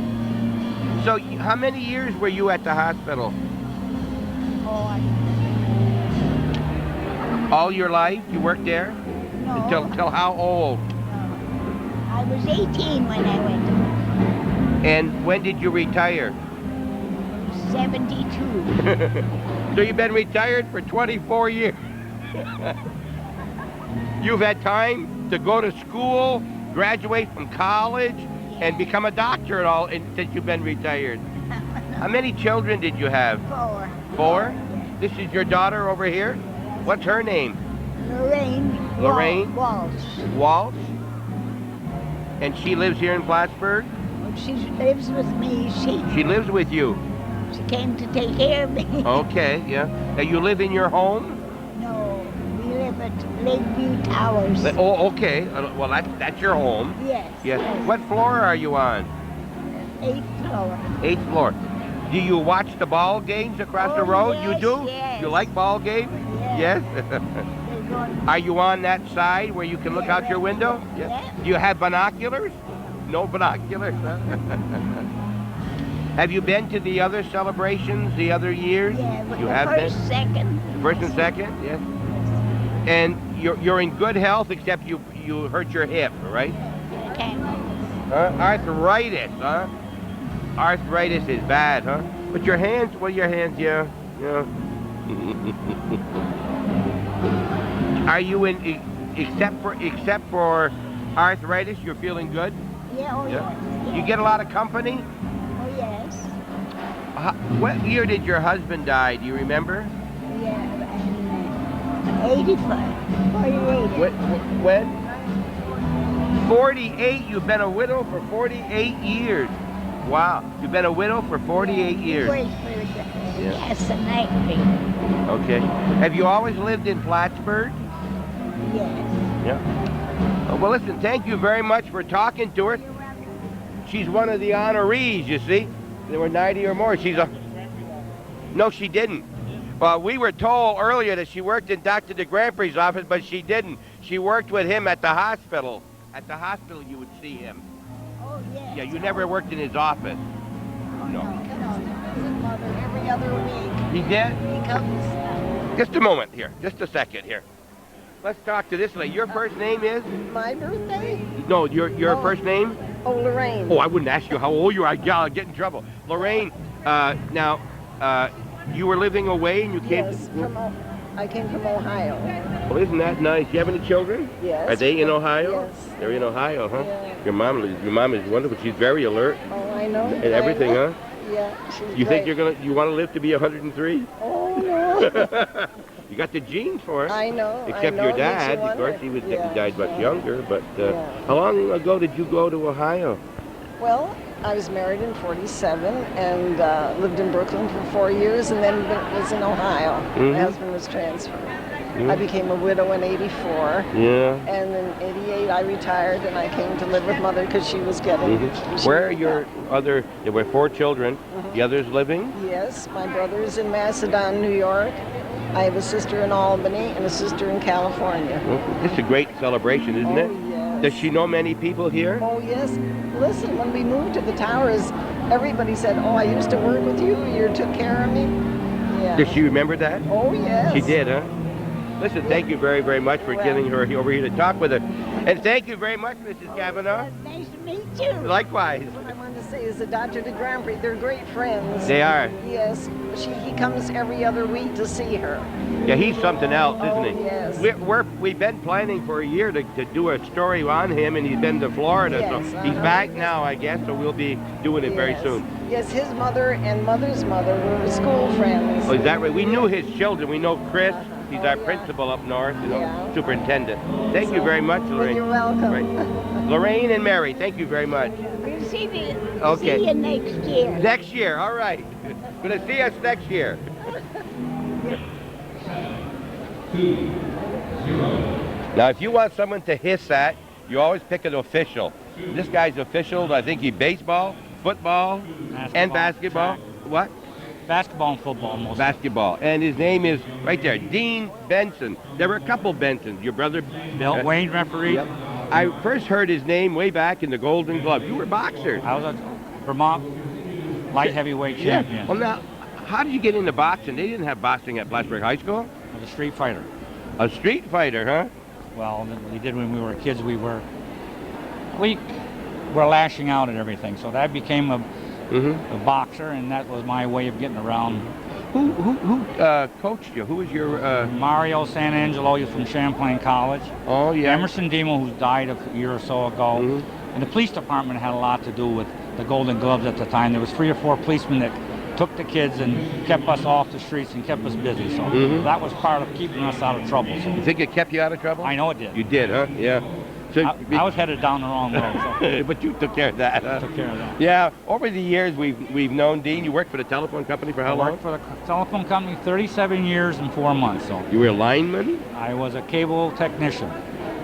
So how many years were you at the hospital? All your life? You worked there? No. Until how old? I was 18 when I went to work. And when did you retire? 72. So you've been retired for 24 years. You've had time to go to school, graduate from college, and become a doctor and all since you've been retired. How many children did you have? 4. 4? This is your daughter over here? What's her name? Lorraine. Walsh. Walsh? And she lives here in Plattsburgh? She lives with me. She lives with you? She came to take care of me. Okay, yeah. Now you live in your home? No, we live at Lakeview Towers. Oh, okay. Well, that's your home. Yes. Yes. What floor are you on? 8th floor. 8th floor. Do you watch the ball games across the road? Yes, You do? yes. You like ball games? Yes. Are you on that side where you can look out your window? Yes. Do you have binoculars? No binoculars. Have you been to the other celebrations the other years? Yeah, you the have first, been? second. First and second, yes. And you're in good health except you hurt your hip, right? Arthritis, huh? Arthritis is bad, huh? But your hands, yeah. Are you except for arthritis, you're feeling good? Yeah, yes. You get a lot of company? Oh, yes. What year did your husband die? Do you remember? Yeah, 85. 48. When? 48. You've been a widow for 48 years. Wow. You've been a widow for 48 years. Wait for the gas and electric. Okay. Have you always lived in Plattsburgh? Yes. Yeah. Well, listen, thank you very much for talking to her. She's one of the honorees, you see. There were 90 or more. No, she didn't. Well, we were told earlier that she worked in Dr. DeGrandprix's office, but she didn't. She worked with him at the hospital. At the hospital, you would see him. Oh, yes. Yeah, you never worked in his office. No. He comes to visit Mother every other week. He did? He comes. Just a moment here. Just a second here. Let's talk to this lady. Your first name is? My birthday? No, your first name? Oh, Lorraine. Oh, I wouldn't ask you how old you are. I'll get in trouble. Lorraine, now, you were living away and you came Yes, I came from Ohio. Oh, isn't that nice? You have any children? Yes. Are they in Ohio? Yes. They're in Ohio, huh? Yeah. Your mom is wonderful. She's very alert. Oh, I know. And everything, huh? Yeah, she's You think great. you want to live to be 103? Oh, no. You got the genes for it. I know. Except I know your dad, that of course, he died much yeah. younger. But Yeah. how long ago did you go to Ohio? Well, I was married in 47 and lived in Brooklyn for 4 years and then was in Ohio. Mhm. My husband was transferred. Mhm. I became a widow in 84. Yeah. And in 88 I retired and I came to live with Mother because she was getting... she Where are was your other? There were 4 children. The others living? Yes, my brother is in Macedon, New York. I have a sister in Albany and a sister in California. This is a great celebration, isn't it? Yes. Does she know many people here? Oh, yes. Listen, when we moved to the towers, everybody said, oh, I used to work with you. You took care of me. Yeah. Does she remember that? Oh, yes. She did, huh? Listen, thank you very, very much for getting her over here to talk with her. And thank you very much, Mrs. Kavanaugh. Nice to meet you. Likewise. What I wanted to say is that Dr. DeGrandprix, they're great friends. They are. Yes. He comes every other week to see her. Yeah, he's something else, isn't he? Oh, yes. We've been planning for a year to do a story on him, and he's been to Florida, Yes, so he's back now, I guess, so we'll be doing it very Yes. soon. Yes, his mother and Mother's mother were school friends. Oh, is that right? We knew his children. We know Chris. He's our principal up north, superintendent. Thank you very much, Lorraine. You're welcome. Right. Lorraine and Mary, thank you very much. We'll see Okay. you next year. Next year, all right. Gonna see us next year. Now, if you want someone to hiss at, you always pick an official. This guy's official. I think he baseball, football, and basketball. What? Basketball and football mostly. Basketball. And his name is right there, Dean Benson. There were a couple Bensons. Your brother Bill Wayne referee. Yep. I first heard his name way back in the Golden Glove. You were boxers. I was a Vermont light heavyweight champion. Well, now, how did you get into boxing? They didn't have boxing at Plattsburgh High School. I was a street fighter. A street fighter, huh? Well, we did when we were kids. We were lashing out at everything. So that became a a boxer, and that was my way of getting around. Who coached you? Who was your... Mario Santangelo, he was from Champlain College. Oh, yeah. Emerson Demo, who died a year or so ago. And the police department had a lot to do with the Golden Gloves at the time. There was 3 or 4 policemen that took the kids and kept us off the streets and kept us busy. So that was part of keeping us out of trouble. So. You think it kept you out of trouble? I know it did. You did, huh? Yeah. So I was headed down the wrong road. So. But you took care of that, huh? Took care of that. Yeah. Over the years, we've known Dean. You worked for the telephone company for how long? I worked for the telephone company 37 years and 4 months. So. You were a lineman? I was a cable technician.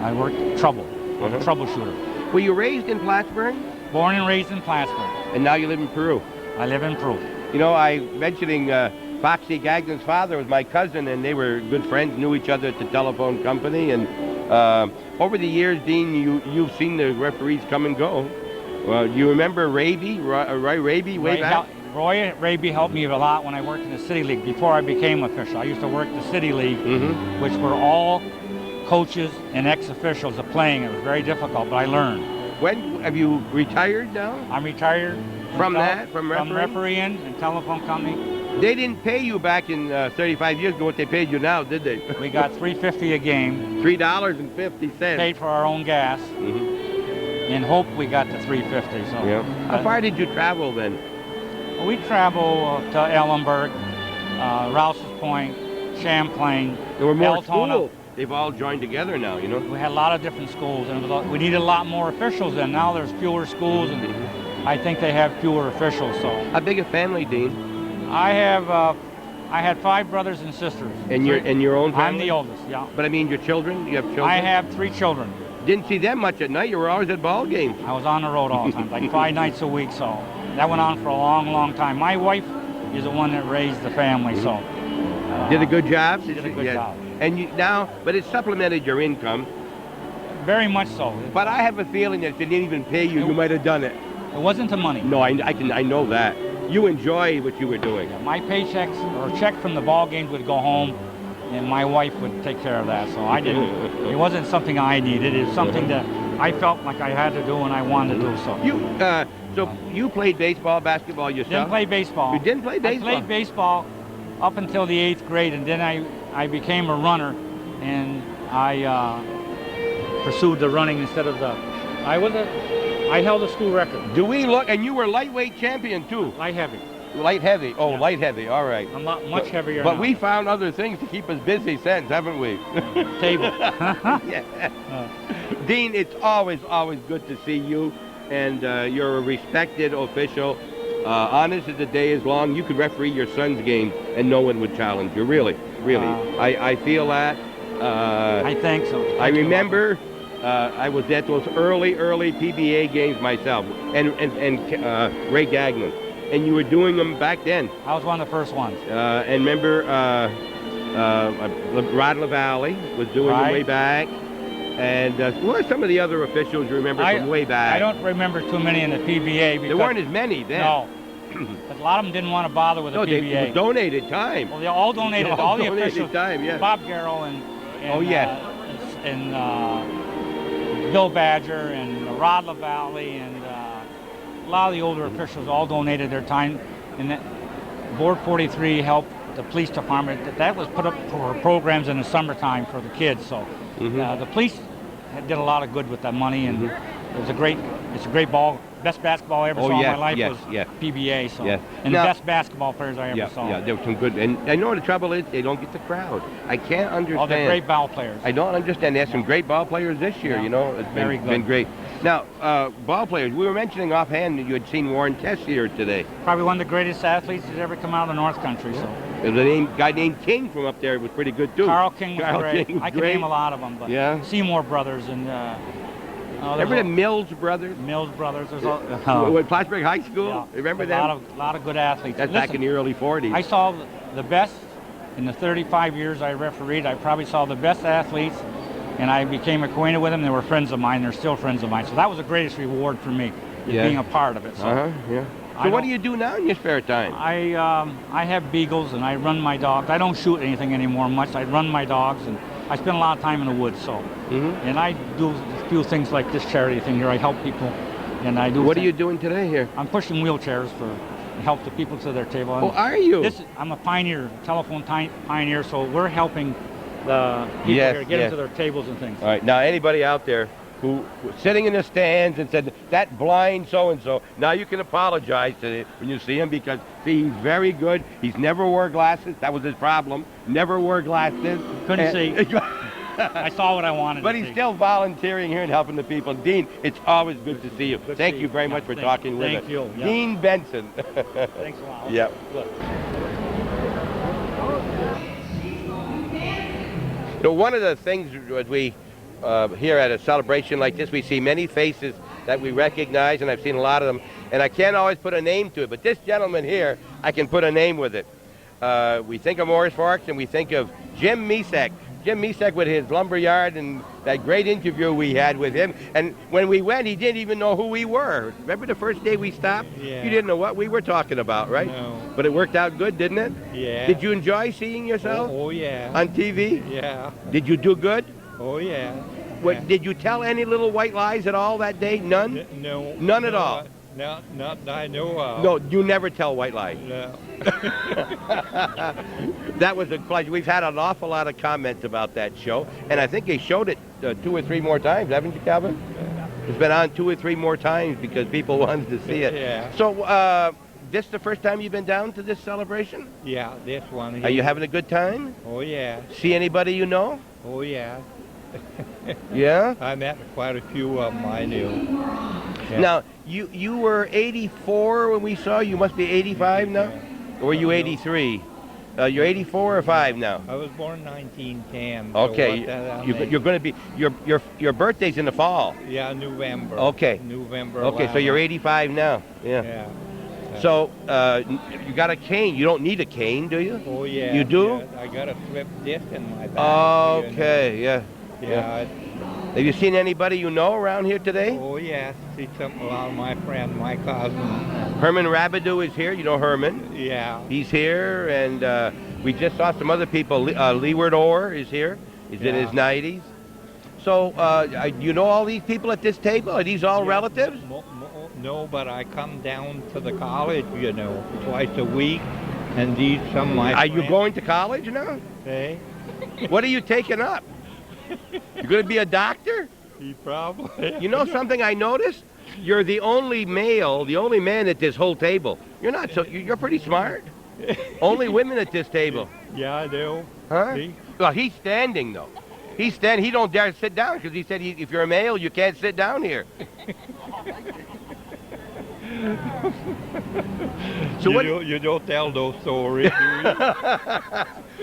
I worked trouble. I was a troubleshooter. Were you raised in Plattsburgh? Born and raised in Plattsburgh. And now you live in Peru? I live in Peru. You know, mentioning Foxy Gagnon's father was my cousin, and they were good friends, knew each other at the telephone company. And over the years, Dean, you've seen the referees come and go. Well, you remember Raby, Roy Raby, way back? Roy Raby helped me a lot when I worked in the City League before I became official. I used to work the City League, which were all coaches and ex-officials of playing. It was very difficult, but I learned. When have you retired now? I'm retired from refereeing and telephone company. They didn't pay you back in 35 years ago what they paid you now, did they? We got $3.50 a game. $3.50. Paid for our own gas. And hope we got the $3.50. So. Yeah. How far did you travel then? We travel to Ellenburg, Rouse's Point, Champlain, There were more Altona. schools. They've all joined together now, you know? We had a lot of different schools, and we needed a lot more officials then. Now there's fewer schools, and I think they have fewer officials. So. How big a family, Dean? I had 5 brothers and sisters. And your own family? I'm the oldest, yeah. But I mean your children? You have children? I have 3 children. Didn't see them much at night. You were always at ball games. I was on the road all the time, like 5 nights a week. So that went on for a long, long time. My wife is the one that raised the family, so. Did a good job? Did a good job. And you now, but it supplemented your income. Very much so. But I have a feeling that if they didn't even pay you, you might have done it. It wasn't the money. No, I know that. You enjoy what you were doing. Yeah, my paychecks or check from the ball games would go home, and my wife would take care of that. So I didn't. It wasn't something I needed. It was something that I felt like I had to do and I wanted to do. So you played baseball, basketball yourself? Didn't play baseball. You didn't play baseball? I played baseball up until the 8th grade, and then I became a runner, and I pursued the running instead of the. I held a school record. Do we look? And you were lightweight champion too. Light heavy. Light heavy. Oh, yeah. Light heavy. All right. I'm much heavier. But now. we found other things to keep us busy since, haven't we? Table. Yeah. Dean, it's always good to see you, and you're a respected official. Honest as the day is long. You could referee your son's game, and no one would challenge you. Really. I feel that. I think so. I remember. I was at those early PBA games myself, and Ray Gagnon, and you were doing them back then. I was one of the first ones. And remember, Rod LaValle was doing them way back, and who are some of the other officials you remember from way back? I don't remember too many in the PBA. There weren't as many then. No. But a lot of them didn't want to bother with the PBA. They donated time. Well, they all donated. All the officials. Time, yeah. Bob Garrow and Bill Badger and Rod LaValle and a lot of the older officials all donated their time. And that Board 43 helped the police department. That was put up for programs in the summertime for the kids. So the police did a lot of good with that money, and it's a great ball. Best basketball I ever saw in my life was PBA. So, and the best basketball players I ever saw. Yeah, there were some good. And I know the trouble is they don't get the crowd. I can't understand. Oh, they're great ball players. I don't understand. There's some great ball players this year. You know, it's been great. Now, ball players. We were mentioning offhand that you had seen Warren Tess here today. Probably one of the greatest athletes that's ever come out of the North Country. So. There's a guy named King from up there was pretty good too. Carl King was great. I can name a lot of them, but Seymour brothers and. Remember the Mills brothers? Mills brothers. There's with Plattsburgh High School? Remember them? A lot of good athletes. That's back in the early 40s. I saw the best in the 35 years I refereed. I probably saw the best athletes, and I became acquainted with them. They were friends of mine. They're still friends of mine. So that was the greatest reward for me, being a part of it. So. So what do you do now in your spare time? I have beagles and I run my dogs. I don't shoot anything anymore much. I run my dogs, and I spend a lot of time in the woods. So, and I do a few things like this charity thing here. I help people and I do. What are you doing today here? I'm pushing wheelchairs for help the people to their table. Oh, are you? I'm a pioneer, telephone pioneer, so we're helping the people here get into their tables and things. All right, now anybody out there who was sitting in the stands and said, that blind so-and-so, now you can apologize to him when you see him, because, see, he's very good. He's never wore glasses. That was his problem. Never wore glasses. Couldn't see. I saw what I wanted But to he's see. still volunteering here and helping the people. Dean, it's always good to see you. Thank you very much for talking with us. Thank you. Yeah. Dean Benson. Thanks a lot. Yep. So one of the things that we here at a celebration like this, we see many faces that we recognize, and I've seen a lot of them, and I can't always put a name to it, but this gentleman here, I can put a name with it. We think of Morris Forks, and we think of Jim Misek. Jim Misek with his lumberyard and that great interview we had with him. And when we went, he didn't even know who we were. Remember the first day we stopped? Yeah. You didn't know what we were talking about, right? No. But it worked out good, didn't it? Yeah. Did you enjoy seeing yourself? Oh yeah. On TV? Yeah. Did you do good? Oh yeah. What, did you tell any little white lies at all that day? None? No. None at all? Not that I know of. No, you never tell white lies. No. That was a pleasure. We've had an awful lot of comments about that show, and I think they showed it 2 or 3 more times, haven't you, Calvin? It's been on 2 or 3 more times because people wanted to see it. Yeah. So, this the first time you've been down to this celebration? Yeah, this one. Are you having a good time? Oh yeah. See anybody you know? Oh yeah. Yeah? I met quite a few of them I knew. Yeah. Now, you were 84 when we saw you. You must be 85 now? Or were you 83? You're 84 or 5 now? I was born 1910. Okay, So you're going to be, your birthday's in the fall. Yeah, November. Okay. November. Okay, so you're 85 now. Yeah. Yeah. So, you got a cane. You don't need a cane, do you? Oh yeah. You do? Yeah, I got a slip disc in my back. Okay, yeah. Yeah. Have you seen anybody you know around here today? Oh yes, see a lot of my friends, my cousins. Herman Rabideau is here. You know Herman? Yeah. He's here, and we just saw some other people. Leeward Orr is here. He's in his 90s. So, you know all these people at this table? Are these all relatives? No, but I come down to the college, you know, twice a week, and these some of my Are friends. you going to college now? Hey? What are you taking up? You're going to be a doctor? Probably. You know something I noticed? You're the only male, the only man at this whole table. You're not so, you're pretty smart. Only women at this table. Yeah, I do. Huh? See? Well, he's standing though. He's standing. He don't dare sit down because he said if you're a male, you can't sit down here. So you don't tell those stories, do you?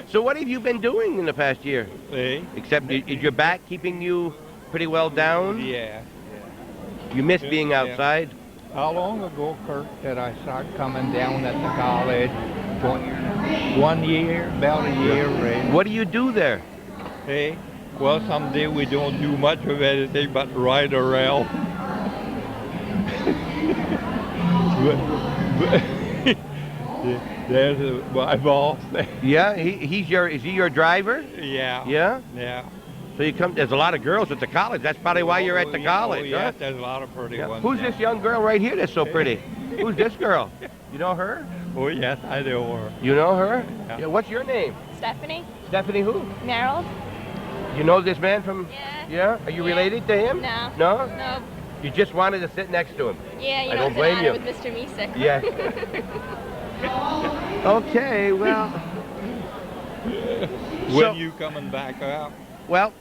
So what have you been doing in the past year? Hey? Except, is your back keeping you pretty well down? Yeah. You miss being outside? How long ago, Kurt, did I start coming down at the college? 1 year, about a year, right? What do you do there? Hey, well, someday we don't do much of anything but ride around. There's my boss. Yeah, is he your driver? Yeah. Yeah? Yeah. So you come, there's a lot of girls at the college. That's probably why you're at the college, Oh, yeah, huh? there's a lot of pretty ones. Who's yeah. this young girl right here that's so pretty? Who's this girl? You know her? Oh, yes, I know her. You know her? Yeah. What's your name? Stephanie? Stephanie who? Merrill? You know this man from? Yeah. Are you related to him? No. No? No. You just wanted to sit next to him? Yeah, I don't blame you. with Mr. Misek. Yeah. Okay, well. When you coming back out? Well,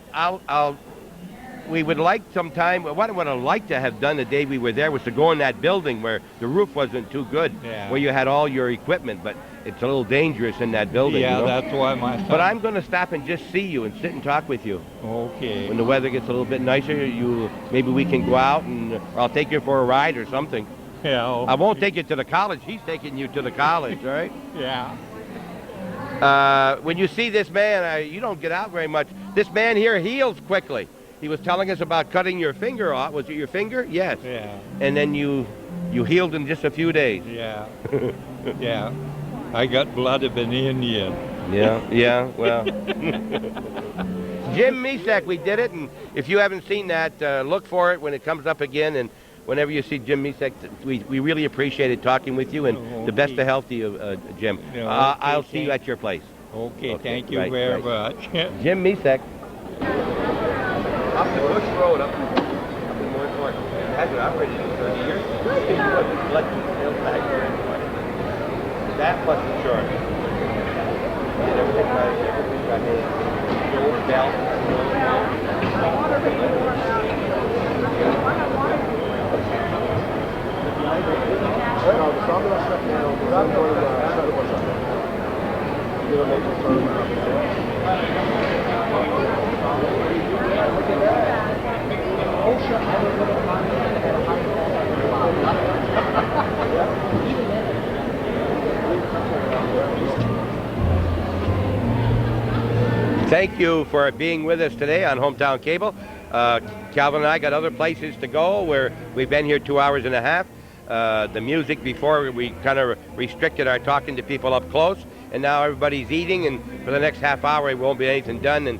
we would like sometime, what I would have liked to have done the day we were there was to go in that building where the roof wasn't too good, Yeah. where you had all your equipment, but it's a little dangerous in that building. Yeah, you know? that's why my son... But I'm going to stop and just see you and sit and talk with you. Okay. When the weather gets a little bit nicer, maybe we can go out or I'll take you for a ride or something. Yeah. I won't take you to the college. He's taking you to the college, all right? Yeah. When you see this man, you don't get out very much. This man here heals quickly. He was telling us about cutting your finger off. Was it your finger? Yes. Yeah. And then you healed in just a few days. Yeah. Yeah. I got blood of an Indian. Yeah, well. Jim Misek, we did it, and if you haven't seen that, look for it when it comes up again. And whenever you see Jim Misek, we really appreciated talking with you, and the best of health to you, Jim. Yeah, I'll see you at your place. Okay, thank you very much. Jim Misek. Up the Bush Road, up in North. Hasn't operated in 30 years. Blood sales back. That plus insurance. And everything got gold belt. Thank you for being with us today on Hometown Cable. Calvin and I got other places to go where we've been here 2 hours and a half. The music before, we kind of restricted our talking to people up close, and now everybody's eating, and for the next half hour it won't be anything done, and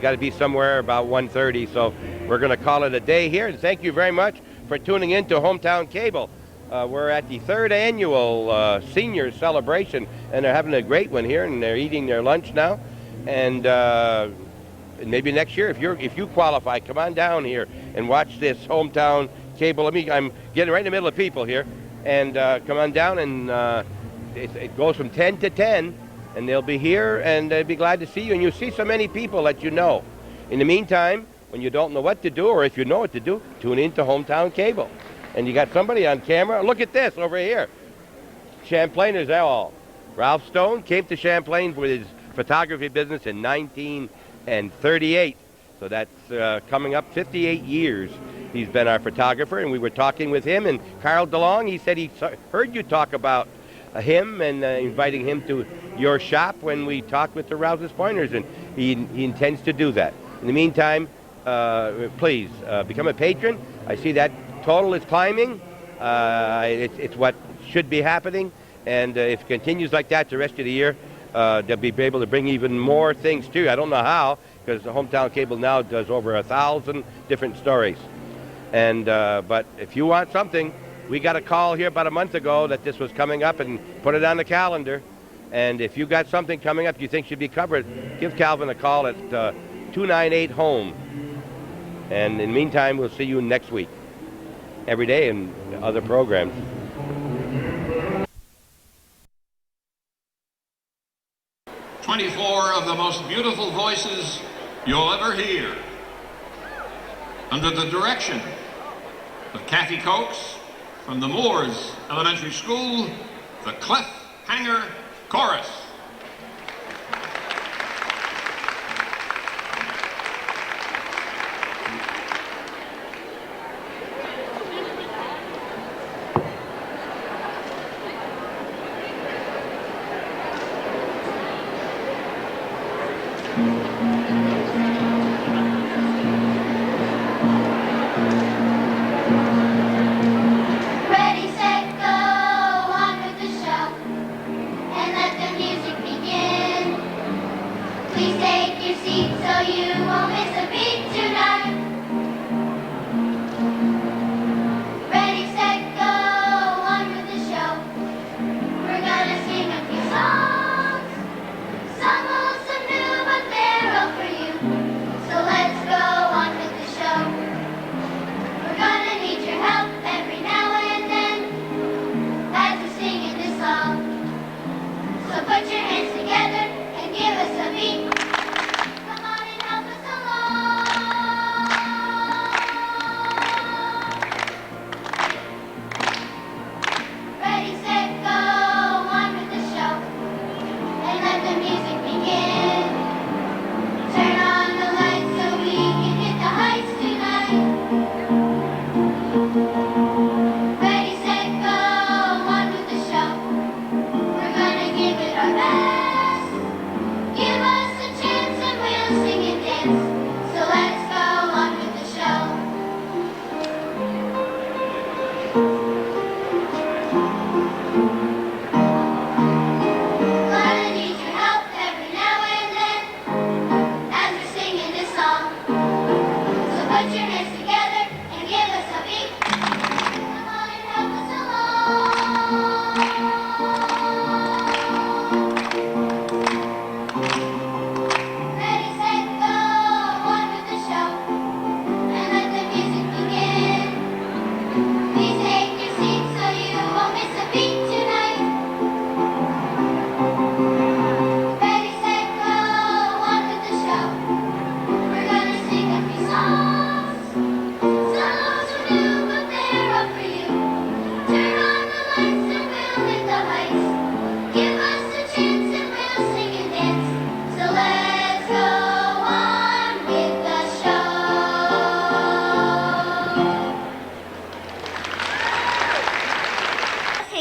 got to be somewhere about 1:30, so we're going to call it a day here. And thank you very much for tuning in to Hometown Cable. We're at the 3rd annual senior celebration, and they're having a great one here, and they're eating their lunch now. And maybe next year, if you qualify, come on down here and watch this Hometown Cable. I'm getting right in the middle of people here, and come on down, and it goes from 10 to 10, and they'll be here, and they'll be glad to see you. And you see so many people that you know. In the meantime, when you don't know what to do, or if you know what to do, tune in to Hometown Cable. And you got somebody on camera. Look at this over here. Champlainers, they're all. Ralph Stone came to Champlain with his photography business in 1938. So that's coming up 58 years. He's been our photographer, and we were talking with him. And Carl DeLong, he said he heard you talk about him and inviting him to your shop when we talked with the Rouse's Pointers, and he intends to do that. In the meantime, please become a patron. I see that total is climbing. It's what should be happening, and if it continues like that the rest of the year, they'll be able to bring even more things to you. I don't know how, because the Hometown Cable now does over 1,000 different stories. And but if you want something, we got a call here about a month ago that this was coming up, and put it on the calendar. And if you got something coming up you think should be covered, give Calvin a call at 298-HOME. And in the meantime, we'll see you next week, every day, and other programs. "24 of the most beautiful voices you'll ever hear, under the direction of Kathy Cokes from the Moores Elementary School, the Cliffhanger Chorus." Ready, set, go, on with the show, and let the music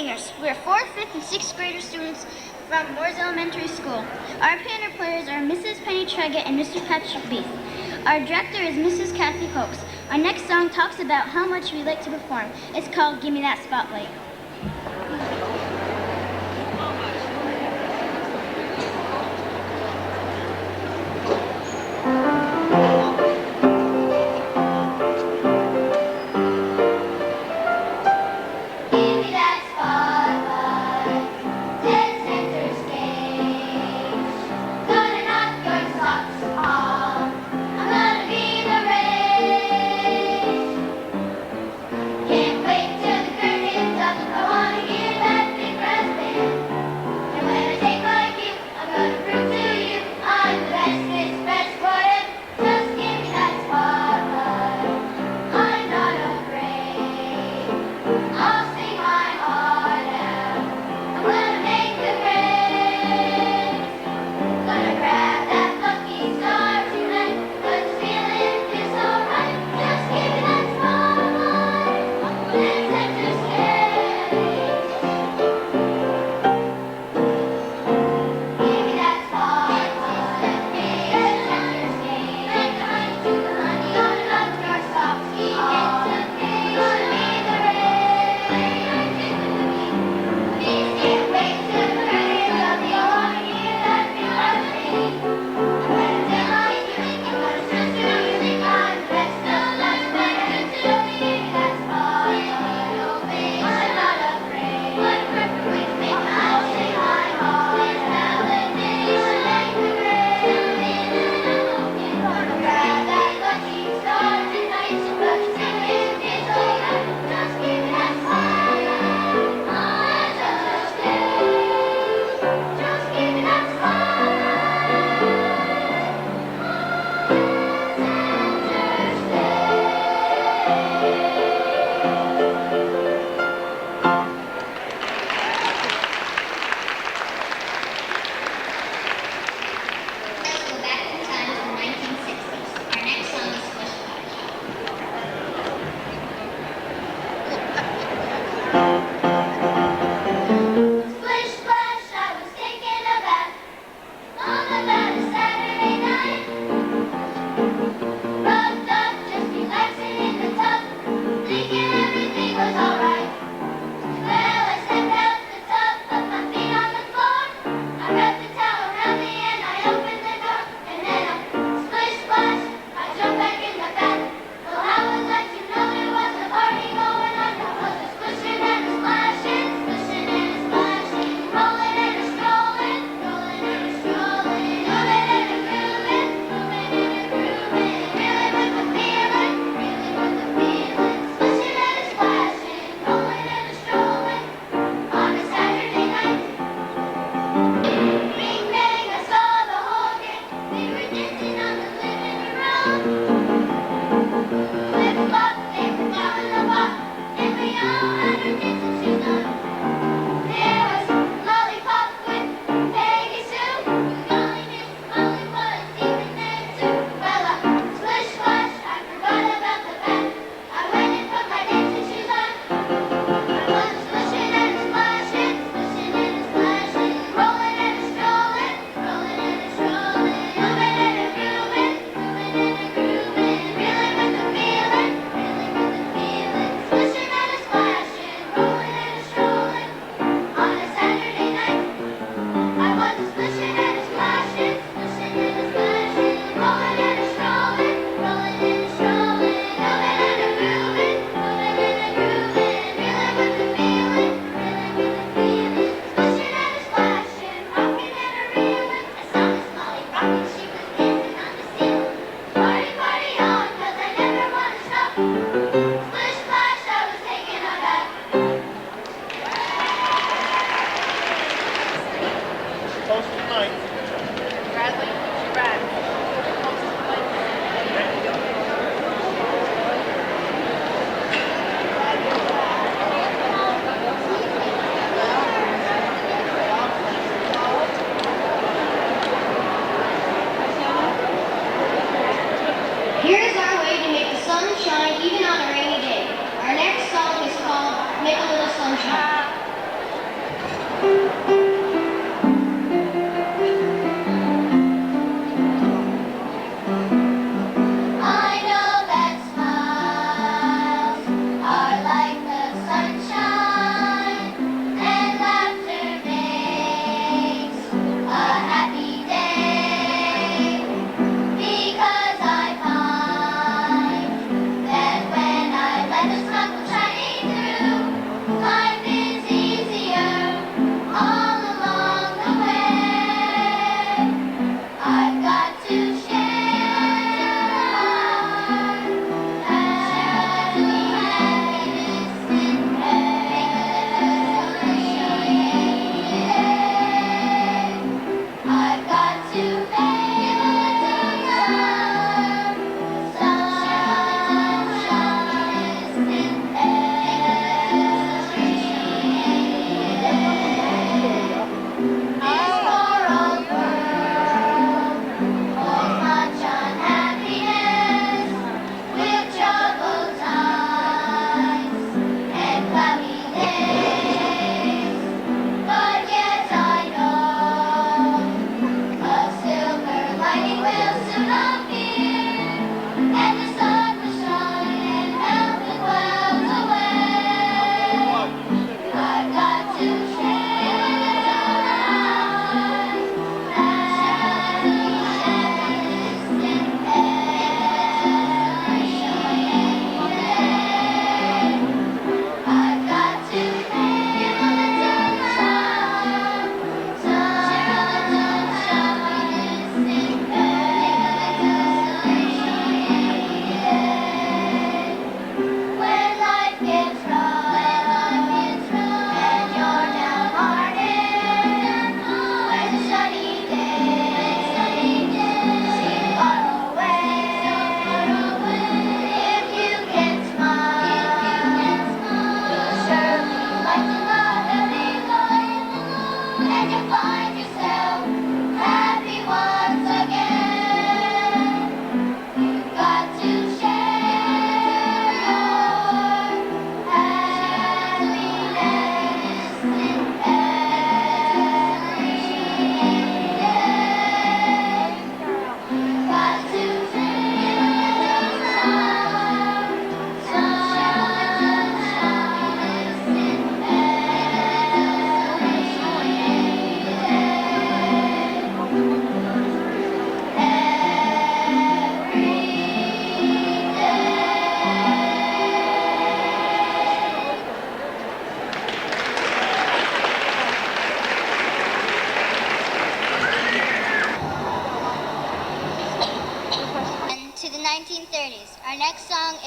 singers. We're 4th, 5th, and 6th grader students from Moores Elementary School. Our piano players are Mrs. Penny Treggett and Mr. Patrick Beath. Our director is Mrs. Kathy Coates. Our next song talks about how much we like to perform. It's called Give Me That Spotlight. Can't wait till the curtains up.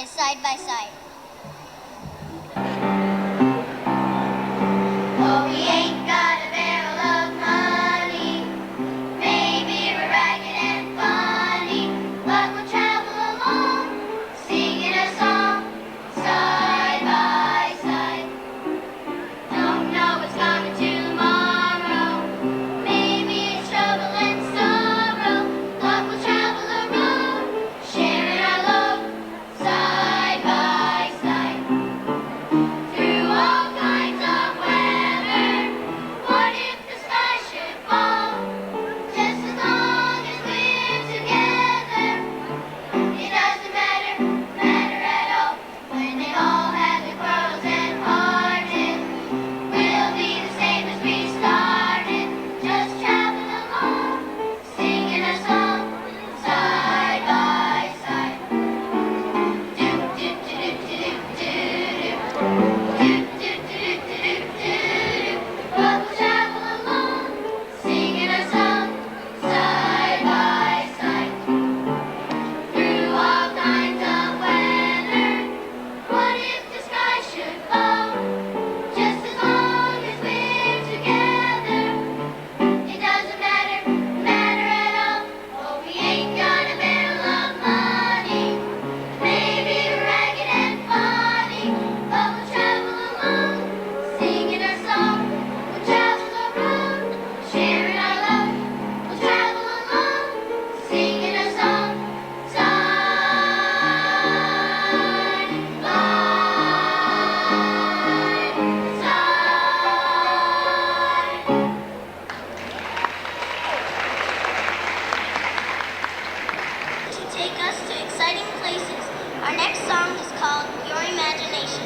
is Side by Side. Oh, we ain't got a barrel of money. Maybe we're ragged and funny, but we'll travel along, singing a song, side by side. Don't know what's coming tomorrow. Maybe it's trouble and sorrow, but we'll travel around, sharing our love, side by side. Through all kinds of weather, what if the sky should fall? Just as long as we're together, it doesn't matter at all. When they all have their quarrels and parted, we'll be the same as we started, just traveling along, singing a song, side by side. Do do do do do do do. But we'll travel along, singing a song, side by side. Through all kinds of weather, what if the sky should fall? Just as long as we're together, it doesn't matter at all. Oh, we ain't got a barrel of money. Maybe we're ragged and funny, but we'll travel along, singing our song. We'll travel around, sharing our love. We'll travel along, singing our song, side by side. To take us to exciting places, our next song is called Your Imagination.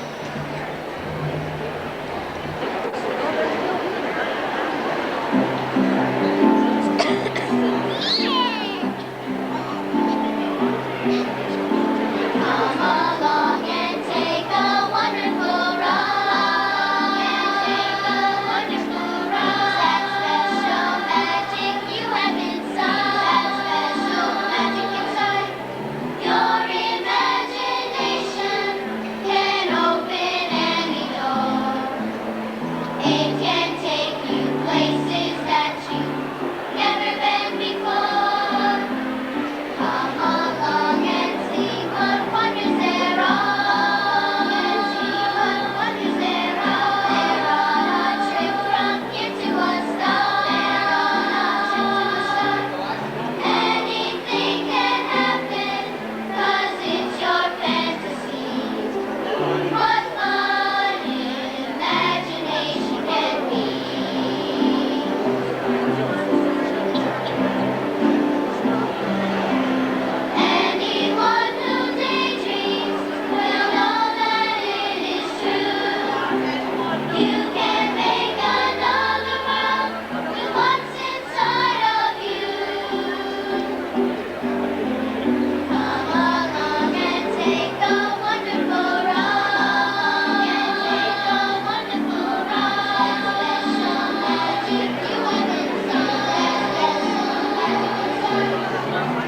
Come along and take a wonderful ride. That special magic you have inside. Your imagination can open any door. It can take you places that you've never been before. Come along and see what wonders there are. They're on a trip from here to a star. Anything can happen, 'cause it's your fantasy. What fun imagination can be. Anyone who daydreams will know that it is true. You can make another world with what's inside of you. Come along and take a wonderful ride. Special magic you have inside.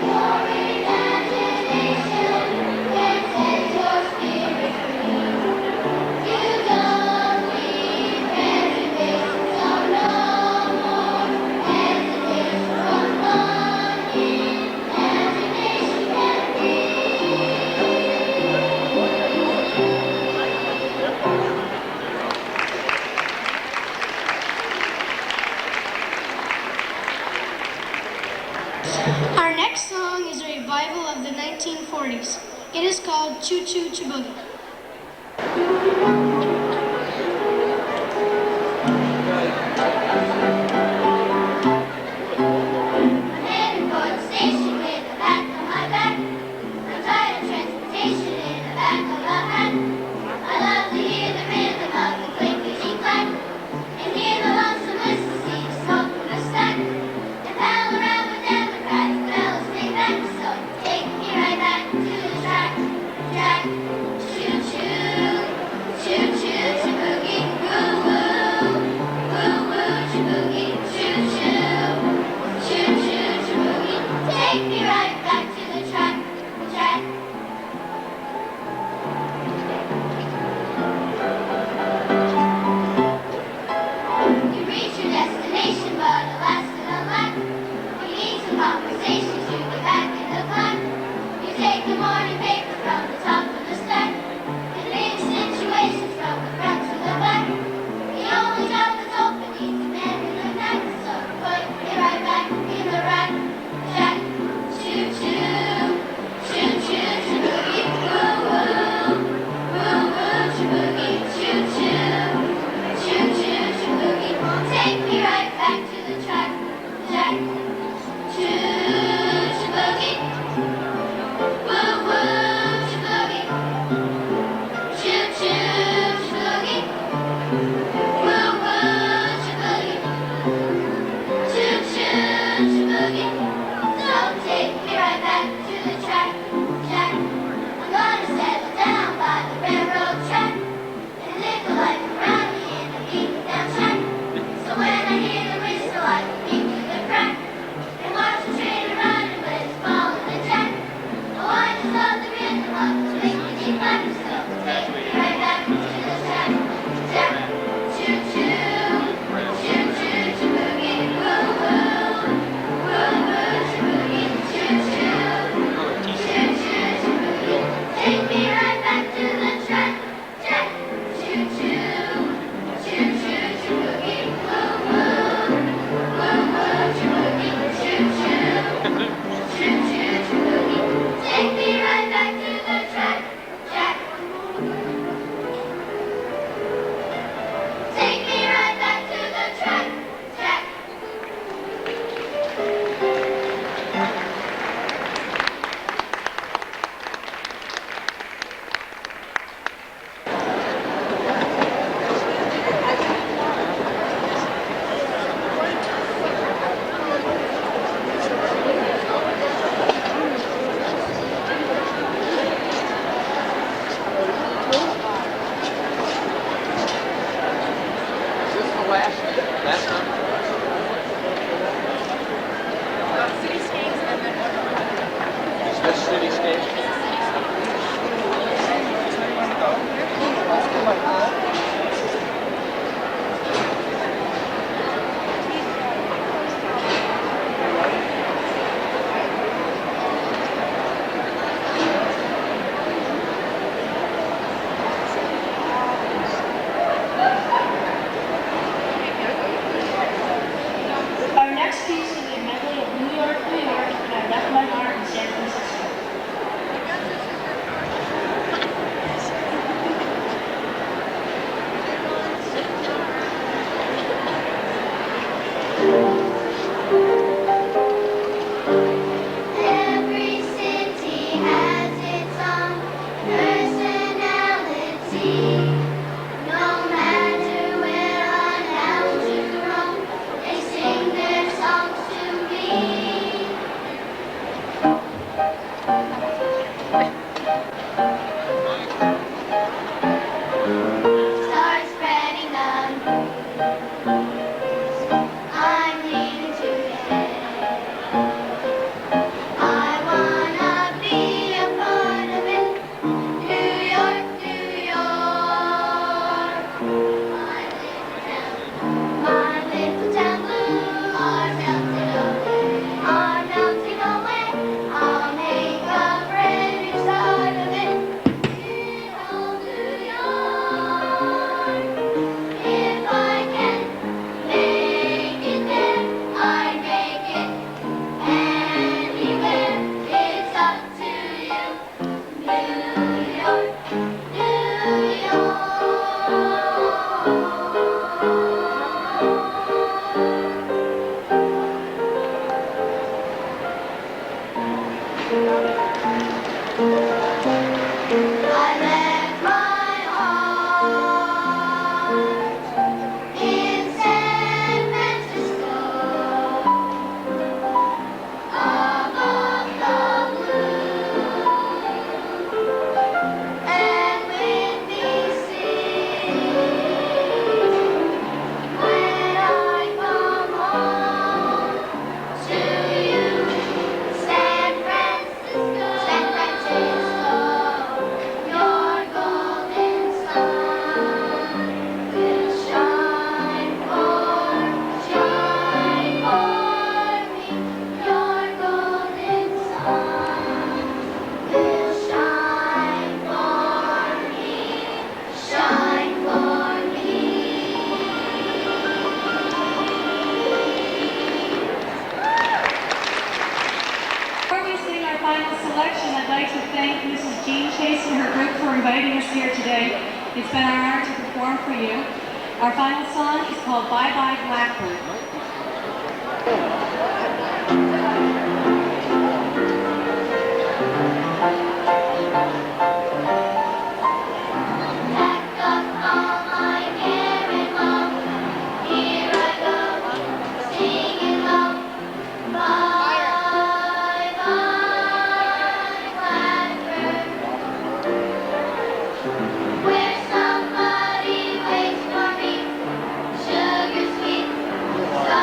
Your imagination can set your spirit free. You don't need reservations, so no more hesitation. What fun imagination can be. Our next song is a revival of the 1940s. It is called Choo Choo Chiboogie. I'm heading for the station with a pack on my back. I'm tired of transportation in the back of a hat. I love to hear the rhythm of the clickety-clack, and hear the lonesome whistle, see the smoke from the stack, and pal around with Democrats, fellas stay back. So take me right back to the track, choo choo, choo choo. class? Last number? Cityscapes and then Is this Cityscape? Our next piece will be a medley of New York, New York, and I left my heart in San Francisco. Every city has its own personality. No matter where I'm bound to roam, they sing their songs to me. Start spreading them. I'm leaving today. I wanna be a part of it. New York, New York. My little town blue are melting away. Are melting away. I'll make a brand new start of it. Dear old New York. If I can make it there, I'd make it anywhere. It's up to you. New York, New York. I left my heart in San Francisco, above the blue, and with these cities, when I come home to you, San Francisco, San Francisco, your golden sun will shine for me. Your golden sun will shine for me, shine for me. Before we sing our final selection, I'd like to thank Mrs. Jean Chase and her group for inviting us here today. It's been our honor to perform for you. Our final song is called Bye Bye Blackbird. Pack up all my care and woe. Here I go, singing low. Bye bye, blackbird. Where somebody waits for me, sugar sweet, so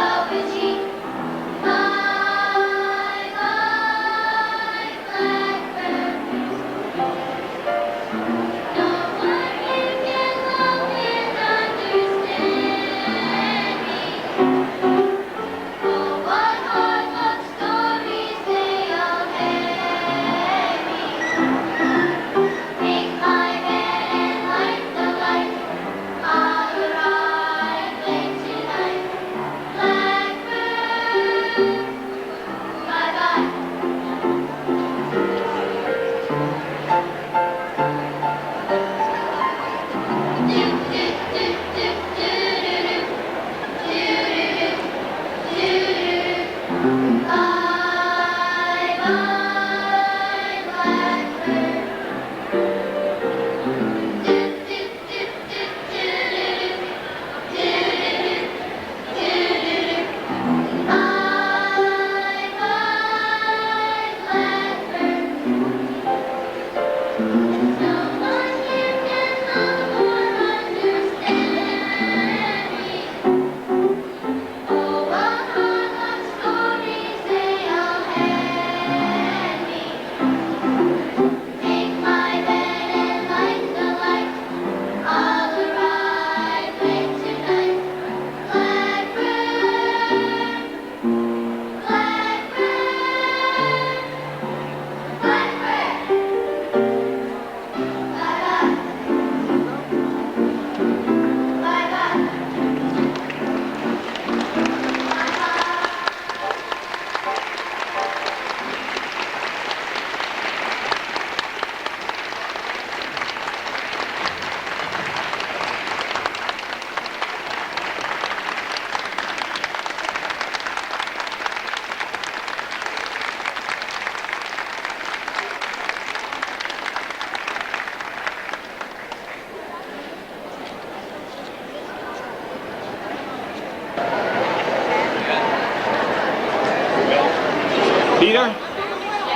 Peter,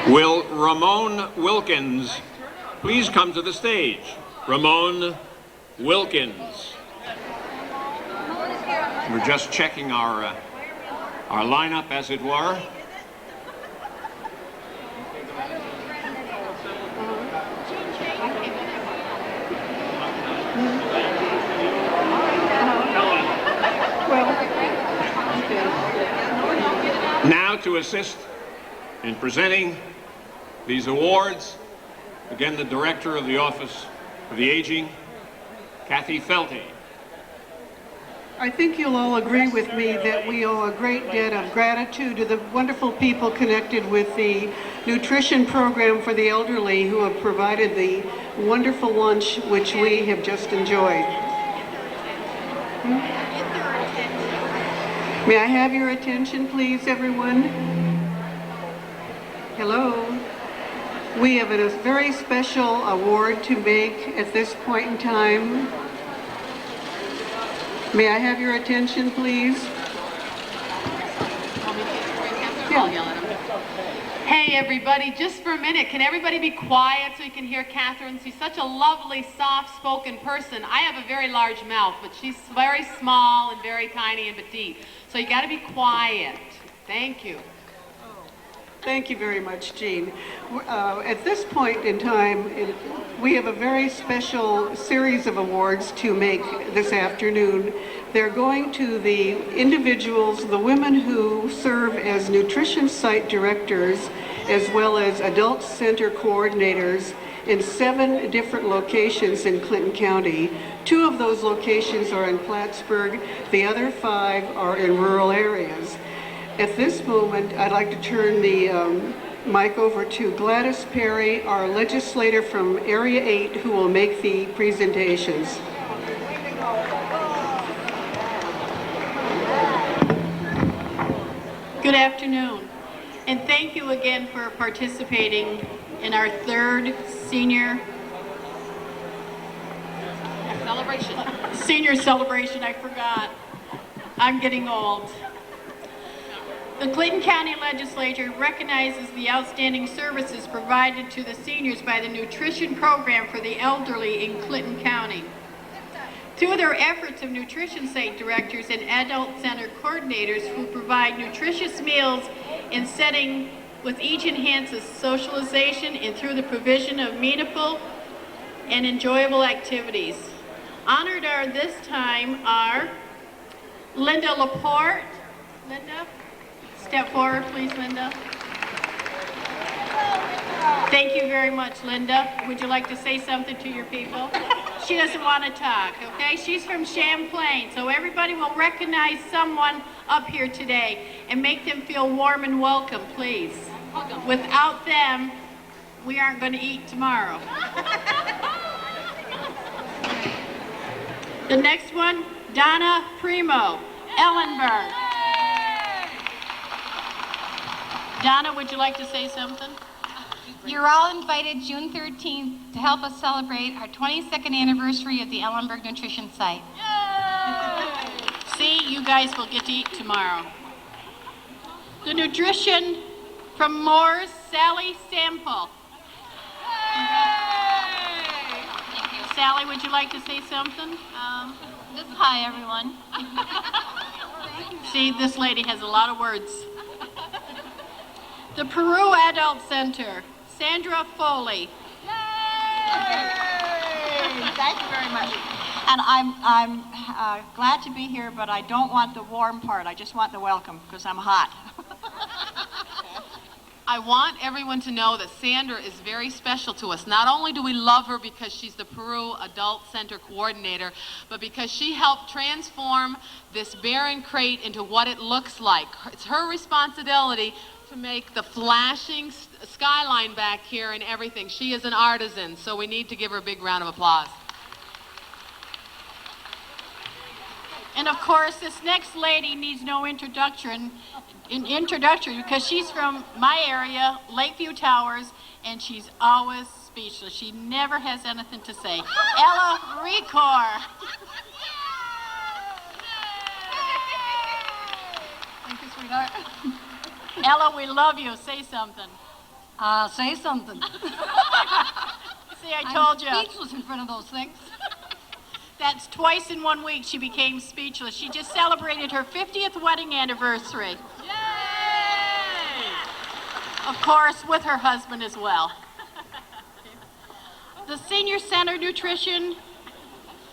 will Ramon Wilkins please come to the stage? Ramon Wilkins. We're just checking our lineup, as it were. Now to assist in presenting these awards, again, the Director of the Office of the Aging, Kathy Felty. I think you'll all agree with me that we owe a great debt of gratitude to the wonderful people connected with the nutrition program for the elderly who have provided the wonderful lunch which we have just enjoyed. May I have your attention, please, everyone? Hello. We have a very special award to make at this point in time. May I have your attention, please? Hey everybody, just for a minute, can everybody be quiet so you can hear Catherine? She's such a lovely, soft-spoken person. I have a very large mouth, but she's very small and very tiny and petite. So you got to be quiet. Thank you. Thank you very much, Jean. At this point in time, we have a very special series of awards to make this afternoon. They're going to the individuals, the women who serve as nutrition site directors, as well as adult center coordinators in 7 different locations in Clinton County. 2 of those locations are in Plattsburgh, the other 5 are in rural areas. At this moment, I'd like to turn the mic over to Gladys Perry, our legislator from Area 8, who will make the presentations. Good afternoon, and thank you again for participating in our 3rd senior celebration. I forgot. I'm getting old. The Clinton County Legislature recognizes the outstanding services provided to the seniors by the nutrition program for the elderly in Clinton County. Through their efforts of nutrition site directors and adult center coordinators who provide nutritious meals in setting with each enhances socialization and through the provision of meaningful and enjoyable activities. Honored are this time are Linda Laporte. Linda? Step forward, please, Linda. Thank you very much, Linda. Would you like to say something to your people? She doesn't want to talk, okay? She's from Champlain, so everybody will recognize someone up here today and make them feel warm and welcome, please. Without them, we aren't going to eat tomorrow. The next one, Donna Primo, Ellenberg. Donna, would you like to say something? You're all invited June 13th to help us celebrate our 22nd anniversary of the Ellenberg Nutrition Site. Yay! See, you guys will get to eat tomorrow. The nutrition from Moore's, Sally Sample. Sally, would you like to say something? Just hi, everyone. See, this lady has a lot of words. The Peru Adult Center, Sandra Foley. Thank you very much. And I'm glad to be here, but I don't want the warm part. I just want the welcome because I'm hot. I want everyone to know that Sandra is very special to us. Not only do we love her because she's the Peru Adult Center Coordinator, but because she helped transform this barren crate into what it looks like. It's her responsibility to make the flashing skyline back here and everything. She is an artisan, so we need to give her a big round of applause. And of course, this next lady needs no introduction because she's from my area, Lakeview Towers, and she's always speechless. She never has anything to say. Ella Recor. Thank you, sweetheart. Ella, we love you. Say something. Say something. See, I told you. I'm speechless in front of those things. That's twice in 1 week she became speechless. She just celebrated her 50th wedding anniversary. Yay! Of course, with her husband as well. The Senior Center Nutrition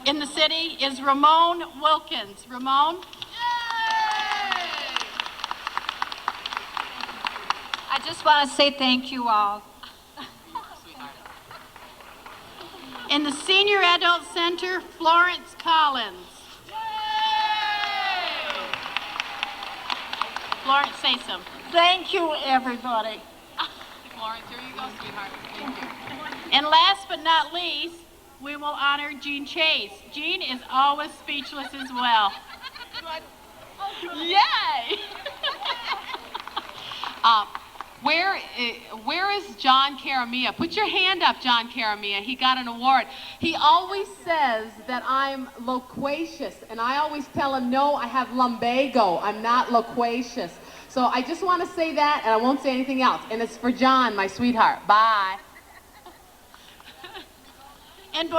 in the city is Ramon Wilkins. Ramon? I just want to say thank you all. In the Senior Adult Center, Florence Collins. Florence, say something. Thank you, everybody. Florence, here you go, sweetheart. Thank you. And last but not least, we will honor Jean Chase. Jean is always speechless as well. Yay! Where is John Caramia? Put your hand up, John Caramia. He got an award. He always says that I'm loquacious, and I always tell him, no, I have lumbago. I'm not loquacious. So I just want to say that, and I won't say anything else. And it's for John, my sweetheart. Bye. And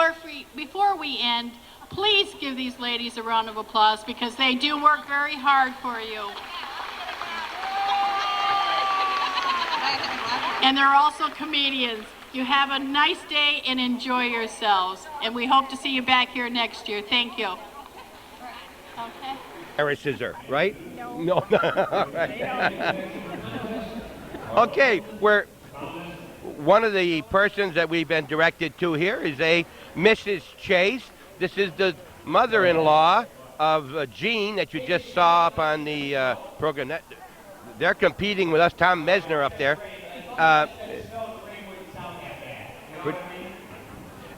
before we end, please give these ladies a round of applause because they do work very hard for you. And they're also comedians. You have a nice day and enjoy yourselves. And we hope to see you back here next year. Thank you. Okay. Or a scissor, right? No. All right. Okay, one of the persons that we've been directed to here is a Mrs. Chase. This is the mother-in-law of Jean that you just saw up on the program. They're competing with us, Tom Mesner up there.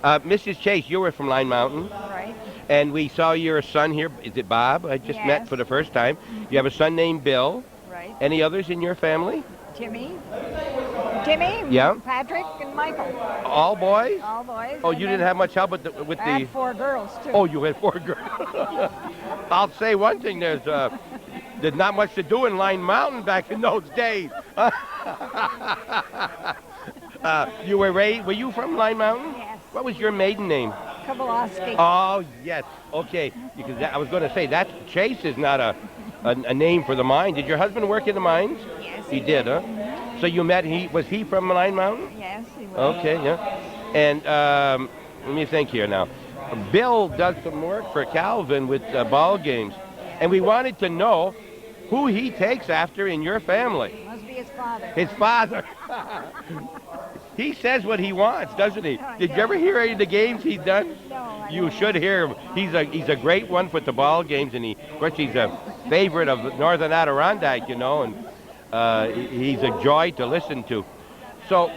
Mrs. Chase, you were from Line Mountain. Right. And we saw your son here. Is it Bob? I just met for the first time. You have a son named Bill. Right. Any others in your family? Timmy, Yeah. Patrick, and Michael. All boys? All boys. Oh, you didn't have much help with the... I had 4 girls, too. Oh, you had 4 girls. I'll say one thing. There's not much to do in Line Mountain back in those days. You were you from Line Mountain? Yes. What was your maiden name? Kowalski. Oh, yes. Okay. Because I was going to say, that Chase is not a name for the mine. Did your husband work in the mines? Yes. He did, huh? So you met, was he from Line Mountain? Yes, he was. Okay, yeah. And let me think here now. Bill does some work for Calvin with ball games. And we wanted to know who he takes after in your family. Must be his father. His father. He says what he wants, doesn't he? Did you ever hear any of the games he's done? No. You should hear him. He's a great one with the ball games, and of course he's a favorite of Northern Adirondack, you know, and he's a joy to listen to. So,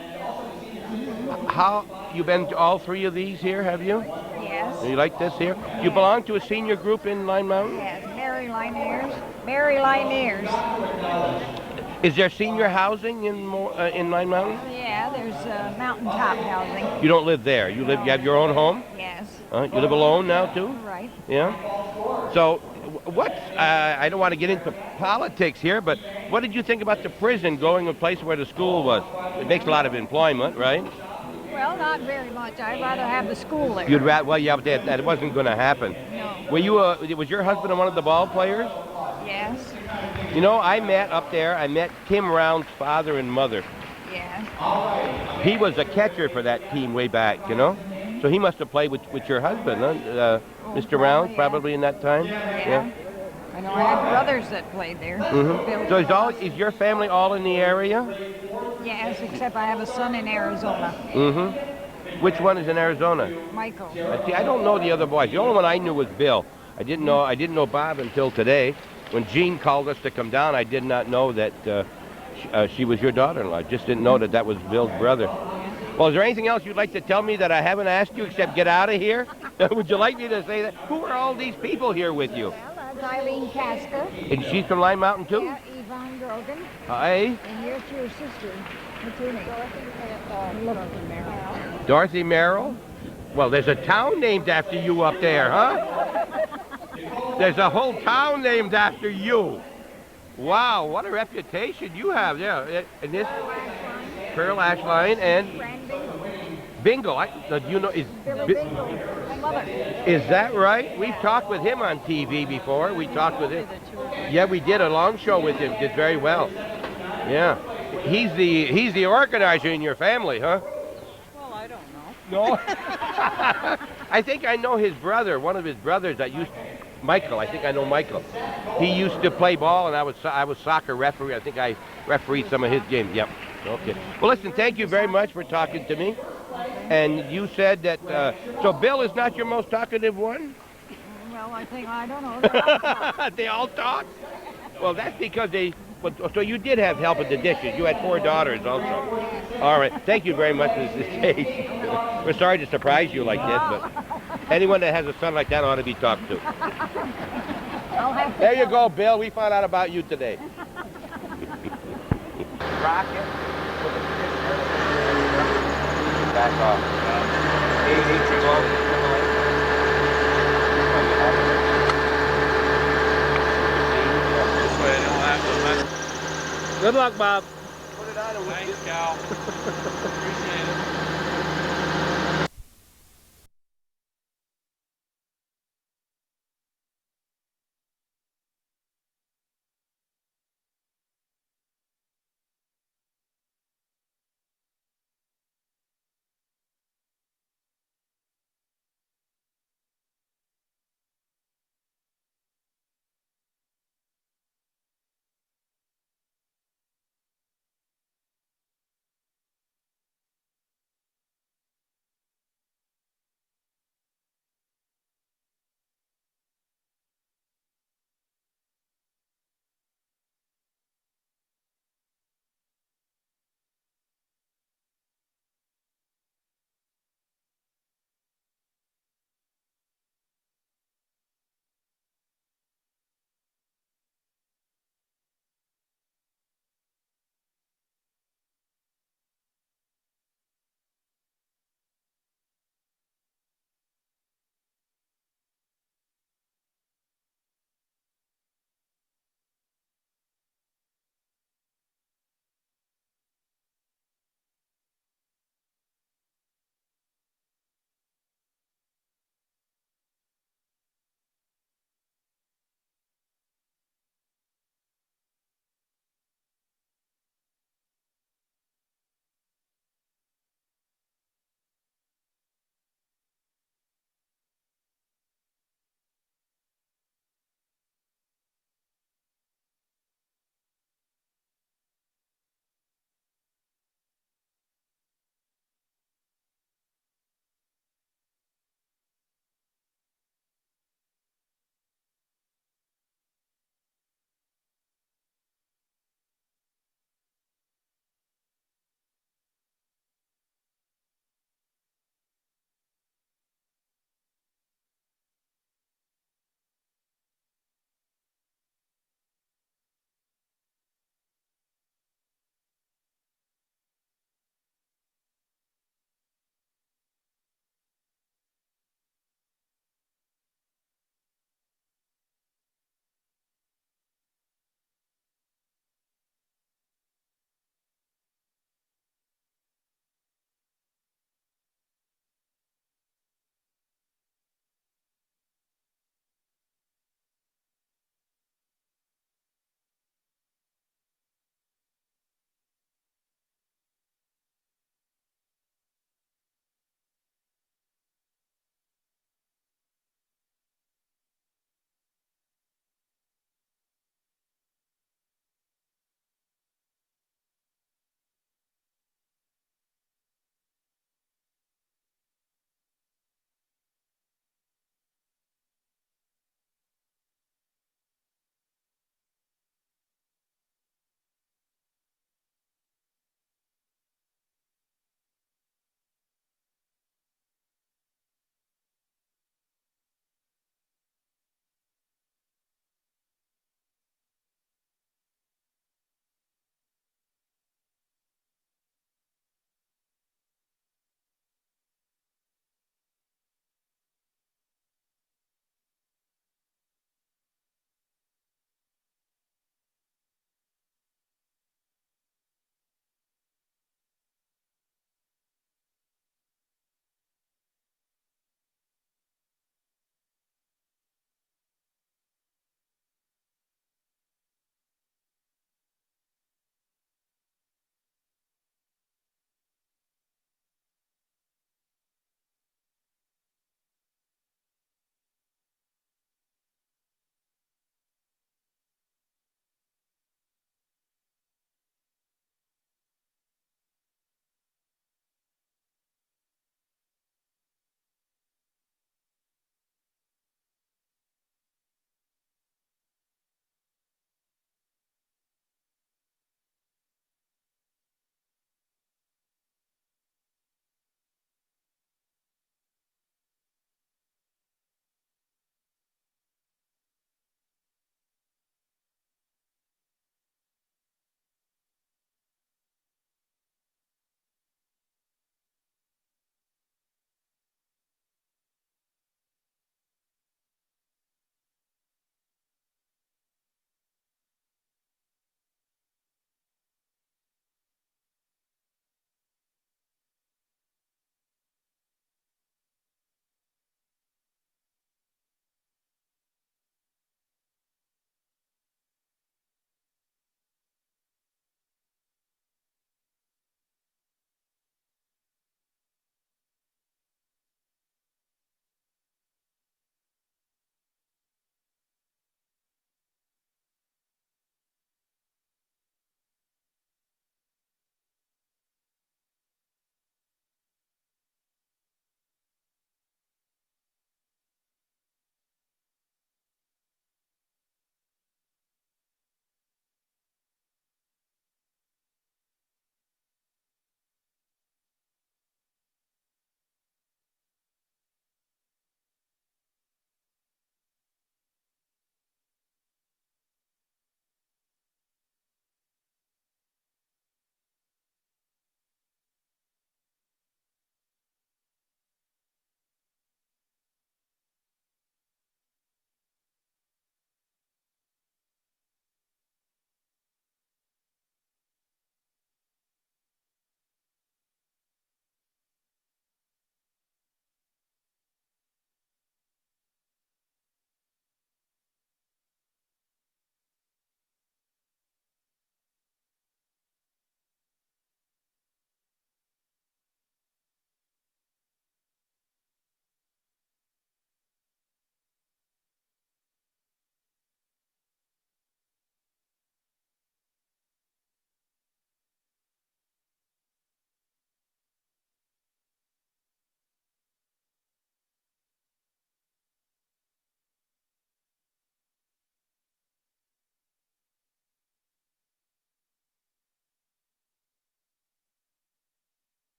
how you been to all 3 of these here? Have you? Yes. You like this here? You belong to a senior group in Line Mountain? Yes, Mary Linears. Is there senior housing in Line Mountain? Yeah, there's mountaintop housing. You don't live there. You have your own home? Yes. You live alone now too? Right. Yeah. So, I don't want to get into politics here, but what did you think about the prison going to a place where the school was? It makes a lot of employment, right? Well, not very much. I'd rather have the school there. You'd rather, well, yeah, but that wasn't going to happen. No. Was your husband one of the ball players? Yes. You know, I met Tim Round's father and mother. Yeah. He was a catcher for that team way back, you know? So he must have played with your husband, huh? Mr. Round, probably in that time? Yeah. I know I had brothers that played there. Mm-hmm. So is your family all in the area? Yes, except I have a son in Arizona. Mm-hmm. Which one is in Arizona? Michael. See, I don't know the other boys. The only one I knew was Bill. I didn't know Bob until today. When Jean called us to come down, I did not know that she was your daughter-in-law. I just didn't know that was Bill's brother. Well, is there anything else you'd like to tell me that I haven't asked you except get out of here? Would you like me to say that? Who are all these people here with you? Well, that's Eileen Casper. And she's from Line Mountain, too? Yeah, Yvonne Grogan. Hi. And here's your sister. What's her name? Dorothy Merrill. Dorothy Merrill? Well, there's a town named after you up there, huh? There's a whole town named after you. Wow, what a reputation you have. Yeah, and this Pearl Ashline and Bingo. You know, I love it. is that right? We've talked with him on TV before. We talked with him. Yeah, we did a long show with him. Did very well. Yeah, he's the organizer in your family, huh? Well, I don't know. No. I think I know his brother. One of his brothers that used Michael. I think I know Michael. He used to play ball, and I was soccer referee. I think I refereed some of his games. Yep. Okay. Well, listen. Thank you very much for talking to me. And you said that. So Bill is not your most talkative one. Well, I don't know. They all talk. Well, that's because they. So you did have help with the dishes. You had 4 daughters also. All right. Thank you very much, Mrs. Chase. We're sorry to surprise you like this, but anyone that has a son like that ought to be talked to. There you go, Bill. We found out about you today. Rocket. Back off. This way I don't have to mess. Good luck, Bob. Thanks, Cal. Appreciate it.